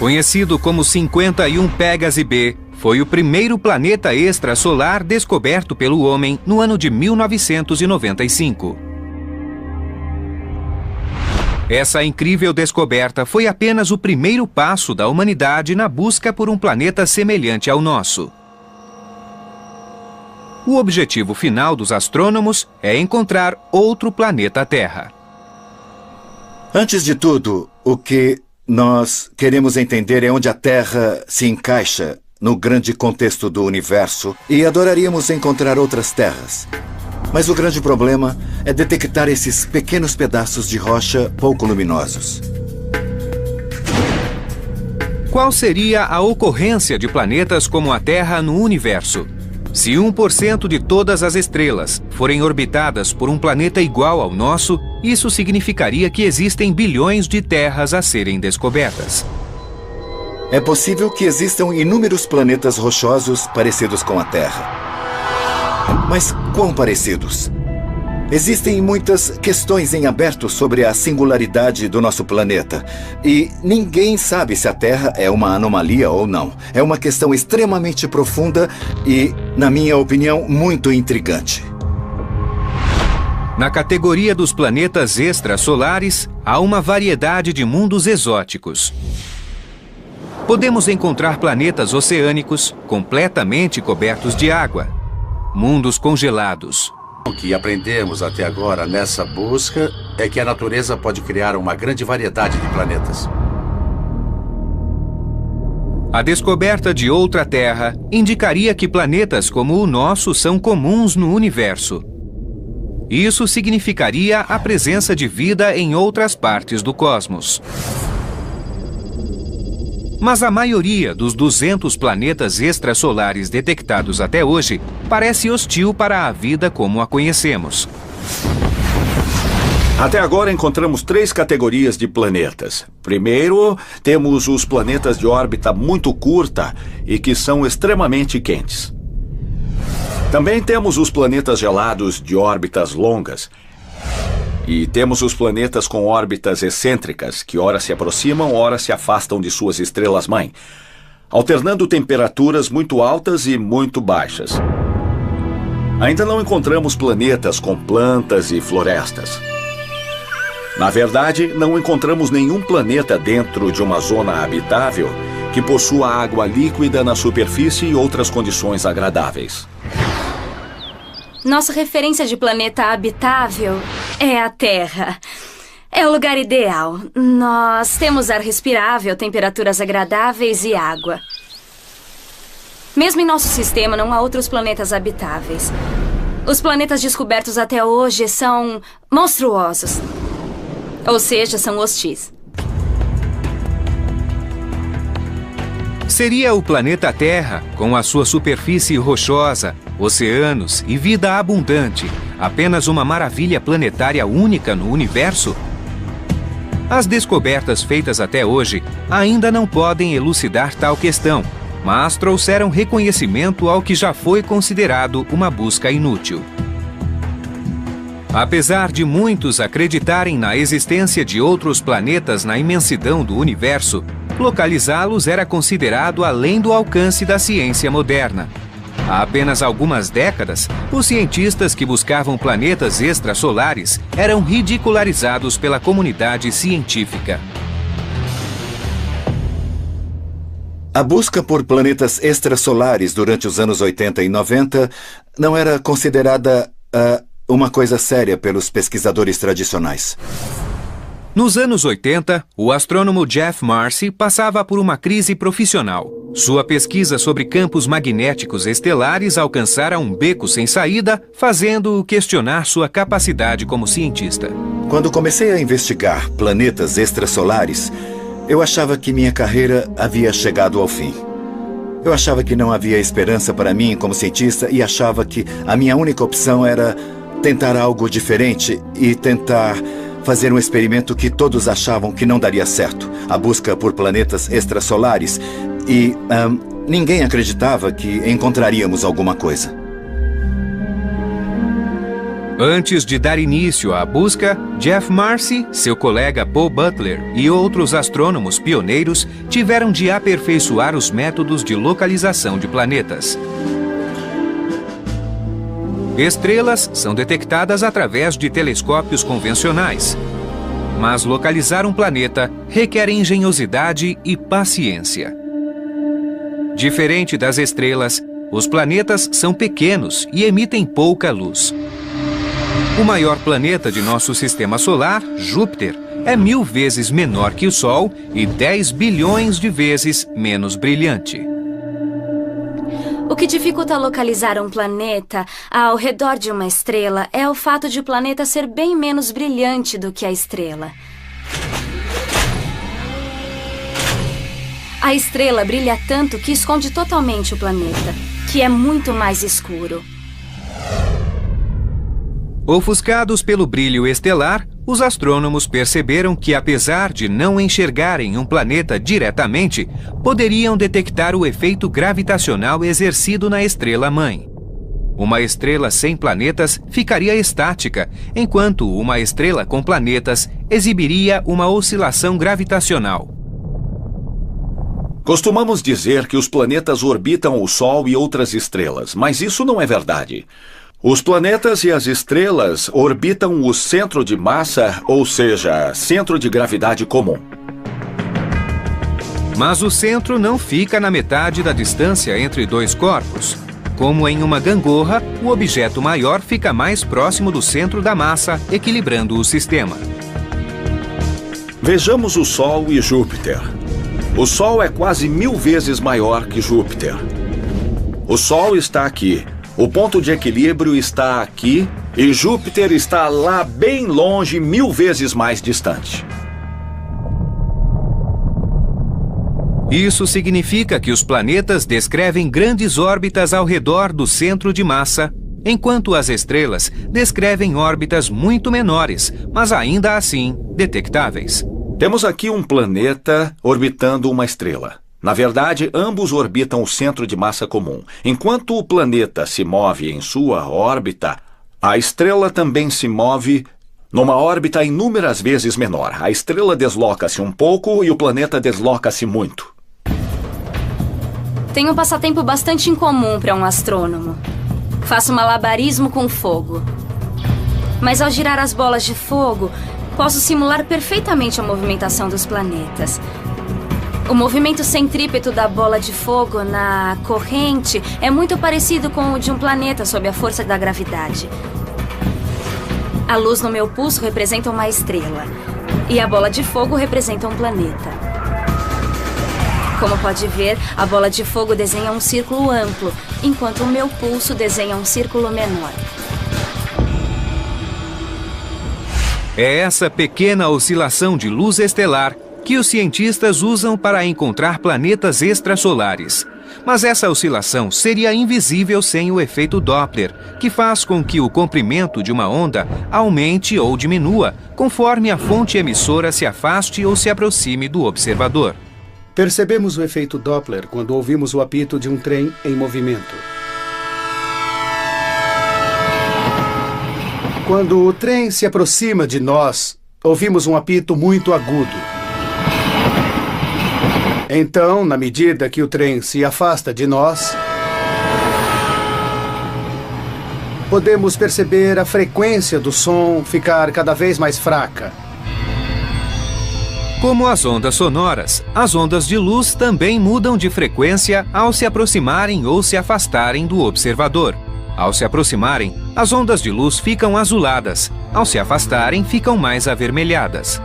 Conhecido como 51 Pégase B, foi o primeiro planeta extrasolar descoberto pelo homem no ano de 1995. Essa incrível descoberta foi apenas o primeiro passo da humanidade na busca por um planeta semelhante ao nosso. O objetivo final dos astrônomos é encontrar outro planeta Terra. Antes de tudo, o que nós queremos entender é onde a Terra se encaixa no grande contexto do universo e adoraríamos encontrar outras terras. Mas o grande problema é detectar esses pequenos pedaços de rocha pouco luminosos. Qual seria a ocorrência de planetas como a Terra no universo? Se 1% de todas as estrelas forem orbitadas por um planeta igual ao nosso, isso significaria que existem bilhões de terras a serem descobertas. É possível que existam inúmeros planetas rochosos parecidos com a Terra. Mas quão parecidos? Existem muitas questões em aberto sobre a singularidade do nosso planeta. E ninguém sabe se a Terra é uma anomalia ou não. É uma questão extremamente profunda e, na minha opinião, muito intrigante. Na categoria dos planetas extrasolares, há uma variedade de mundos exóticos. Podemos encontrar planetas oceânicos completamente cobertos de água, mundos congelados. O que aprendemos até agora nessa busca é que a natureza pode criar uma grande variedade de planetas. A descoberta de outra Terra indicaria que planetas como o nosso são comuns no universo. Isso significaria a presença de vida em outras partes do cosmos. Mas a maioria dos 200 planetas extrasolares detectados até hoje parece hostil para a vida como a conhecemos. Até agora encontramos 3 categorias de planetas. Primeiro, temos os planetas de órbita muito curta e que são extremamente quentes. Também temos os planetas gelados de órbitas longas. E temos os planetas com órbitas excêntricas, que ora se aproximam, ora se afastam de suas estrelas-mãe, alternando temperaturas muito altas e muito baixas. Ainda não encontramos planetas com plantas e florestas. Na verdade, não encontramos nenhum planeta dentro de uma zona habitável que possua água líquida na superfície e outras condições agradáveis. Nossa referência de planeta habitável é a Terra. É o lugar ideal. Nós temos ar respirável, temperaturas agradáveis e água. Mesmo em nosso sistema, não há outros planetas habitáveis. Os planetas descobertos até hoje são monstruosos. Ou seja, são hostis. Seria o planeta Terra, com a sua superfície rochosa, oceanos e vida abundante, apenas uma maravilha planetária única no universo? As descobertas feitas até hoje ainda não podem elucidar tal questão, mas trouxeram reconhecimento ao que já foi considerado uma busca inútil. Apesar de muitos acreditarem na existência de outros planetas na imensidão do universo, localizá-los era considerado além do alcance da ciência moderna. Há apenas algumas décadas, os cientistas que buscavam planetas extrasolares eram ridicularizados pela comunidade científica. A busca por planetas extrasolares durante os anos 80 e 90 não era considerada uma coisa séria pelos pesquisadores tradicionais. Nos anos 80, o astrônomo Jeff Marcy passava por uma crise profissional. Sua pesquisa sobre campos magnéticos estelares alcançara um beco sem saída, fazendo-o questionar sua capacidade como cientista. Quando comecei a investigar planetas extrasolares, eu achava que minha carreira havia chegado ao fim. Eu achava que não havia esperança para mim como cientista e achava que a minha única opção era tentar algo diferente e tentar fazer um experimento que todos achavam que não daria certo, a busca por planetas extrasolares, e ninguém acreditava que encontraríamos alguma coisa. Antes de dar início à busca, Jeff Marcy, seu colega Paul Butler e outros astrônomos pioneiros tiveram de aperfeiçoar os métodos de localização de planetas. Estrelas são detectadas através de telescópios convencionais. Mas localizar um planeta requer engenhosidade e paciência. Diferente das estrelas, os planetas são pequenos e emitem pouca luz. O maior planeta de nosso sistema solar, Júpiter, é 1000 vezes menor que o Sol e 10 bilhões de vezes menos brilhante. O que dificulta localizar um planeta ao redor de uma estrela é o fato de o planeta ser bem menos brilhante do que a estrela. A estrela brilha tanto que esconde totalmente o planeta. que é muito mais escuro. Ofuscados pelo brilho estelar, os astrônomos perceberam que, apesar de não enxergarem um planeta diretamente, poderiam detectar o efeito gravitacional exercido na estrela-mãe. Uma estrela sem planetas ficaria estática, enquanto uma estrela com planetas exibiria uma oscilação gravitacional. Costumamos dizer que os planetas orbitam o Sol e outras estrelas, mas isso não é verdade. Os planetas e as estrelas orbitam o centro de massa, ou seja, centro de gravidade comum. Mas o centro não fica na metade da distância entre dois corpos. Como em uma gangorra, o objeto maior fica mais próximo do centro da massa, equilibrando o sistema. Vejamos o Sol e Júpiter. O Sol é quase 1000 vezes maior que Júpiter. O Sol está aqui. O ponto de equilíbrio está aqui e Júpiter está lá bem longe, 1000 vezes mais distante. Isso significa que os planetas descrevem grandes órbitas ao redor do centro de massa, enquanto as estrelas descrevem órbitas muito menores, mas ainda assim detectáveis. Temos aqui um planeta orbitando uma estrela. Na verdade, ambos orbitam o centro de massa comum. Enquanto o planeta se move em sua órbita, a estrela também se move numa órbita inúmeras vezes menor. A estrela desloca-se um pouco e o planeta desloca-se muito. Tem um passatempo bastante incomum para um astrônomo. Faço malabarismo com fogo. Mas ao girar as bolas de fogo, posso simular perfeitamente a movimentação dos planetas. O movimento centrípeto da bola de fogo na corrente é muito parecido com o de um planeta sob a força da gravidade. A luz no meu pulso representa uma estrela e a bola de fogo representa um planeta. Como pode ver, a bola de fogo desenha um círculo amplo, enquanto o meu pulso desenha um círculo menor. É essa pequena oscilação de luz estelar que os cientistas usam para encontrar planetas extrasolares. Mas essa oscilação seria invisível sem o efeito Doppler, que faz com que o comprimento de uma onda aumente ou diminua, conforme a fonte emissora se afaste ou se aproxime do observador. Percebemos o efeito Doppler quando ouvimos o apito de um trem em movimento. Quando o trem se aproxima de nós, ouvimos um apito muito agudo. Então, na medida que o trem se afasta de nós, podemos perceber a frequência do som ficar cada vez mais fraca. Como as ondas sonoras, as ondas de luz também mudam de frequência ao se aproximarem ou se afastarem do observador. Ao se aproximarem, as ondas de luz ficam azuladas. Ao se afastarem, ficam mais avermelhadas.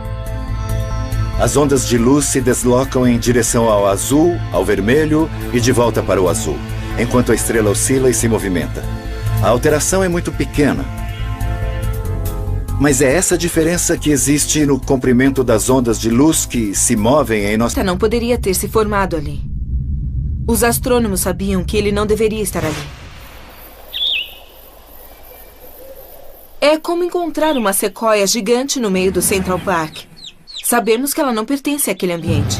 As ondas de luz se deslocam em direção ao azul, ao vermelho e de volta para o azul, enquanto a estrela oscila e se movimenta. A alteração é muito pequena. Mas é essa diferença que existe no comprimento das ondas de luz que se movem em nossa... Não poderia ter se formado ali. Os astrônomos sabiam que ele não deveria estar ali. É como encontrar uma sequoia gigante no meio do Central Park. Sabemos que ela não pertence àquele ambiente.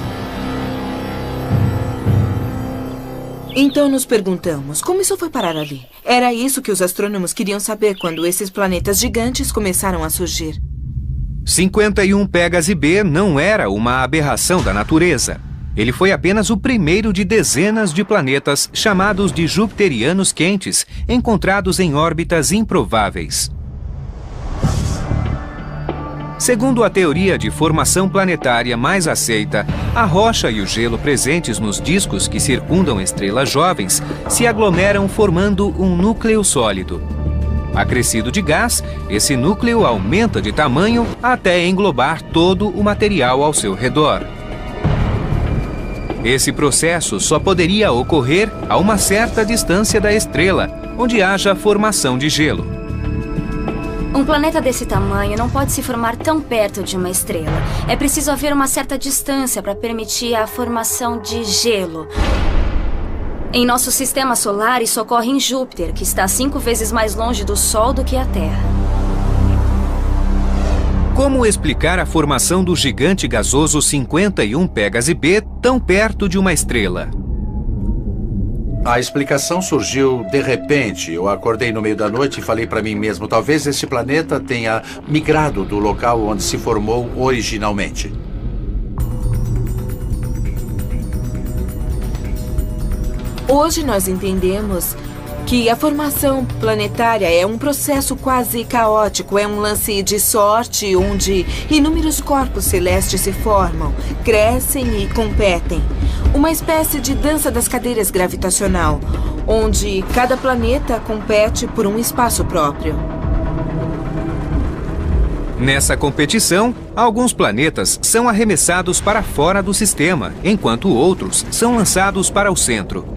Então nos perguntamos, como isso foi parar ali? Era isso que os astrônomos queriam saber quando esses planetas gigantes começaram a surgir. 51 Pégase B não era uma aberração da natureza. Ele foi apenas o primeiro de dezenas de planetas chamados de jupiterianos quentes, encontrados em órbitas improváveis. Segundo a teoria de formação planetária mais aceita, a rocha e o gelo presentes nos discos que circundam estrelas jovens se aglomeram formando um núcleo sólido. Acrescido de gás, esse núcleo aumenta de tamanho até englobar todo o material ao seu redor. Esse processo só poderia ocorrer a uma certa distância da estrela, onde haja formação de gelo. Um planeta desse tamanho não pode se formar tão perto de uma estrela. É preciso haver uma certa distância para permitir a formação de gelo. Em nosso sistema solar, isso ocorre em Júpiter, que está 5 vezes mais longe do Sol do que a Terra. Como explicar a formação do gigante gasoso 51 Pégase B tão perto de uma estrela? A explicação surgiu de repente. Eu acordei no meio da noite e falei para mim mesmo, talvez esse planeta tenha migrado do local onde se formou originalmente. Hoje nós entendemos que a formação planetária é um processo quase caótico, é um lance de sorte onde inúmeros corpos celestes se formam, crescem e competem. Uma espécie de dança das cadeiras gravitacional, onde cada planeta compete por um espaço próprio. Nessa competição, alguns planetas são arremessados para fora do sistema, enquanto outros são lançados para o centro.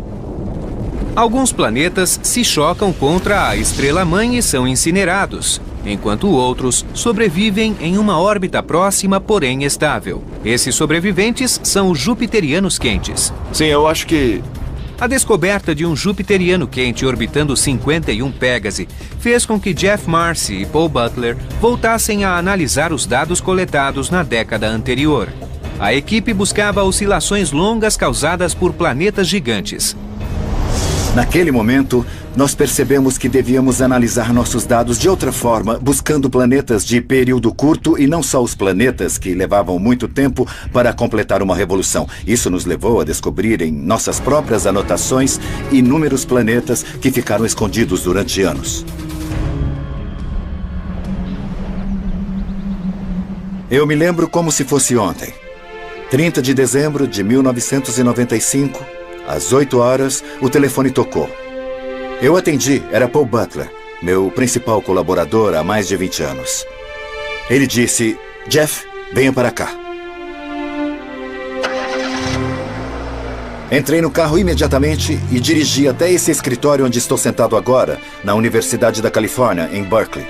Alguns planetas se chocam contra a estrela-mãe e são incinerados, enquanto outros sobrevivem em uma órbita próxima, porém estável. Esses sobreviventes são os jupiterianos quentes. Sim, eu acho que... A descoberta de um jupiteriano quente orbitando 51 Pégase fez com que Jeff Marcy e Paul Butler voltassem a analisar os dados coletados na década anterior. A equipe buscava oscilações longas causadas por planetas gigantes. Naquele momento, nós percebemos que devíamos analisar nossos dados de outra forma, buscando planetas de período curto e não só os planetas que levavam muito tempo para completar uma revolução. Isso nos levou a descobrir em nossas próprias anotações inúmeros planetas que ficaram escondidos durante anos. Eu me lembro como se fosse ontem. 30 de dezembro de 1995... Às 8 horas, o telefone tocou. Eu atendi, era Paul Butler, meu principal colaborador há mais de 20 anos. Ele disse, Jeff, venha para cá. Entrei no carro imediatamente e dirigi até esse escritório onde estou sentado agora, na Universidade da Califórnia, em Berkeley.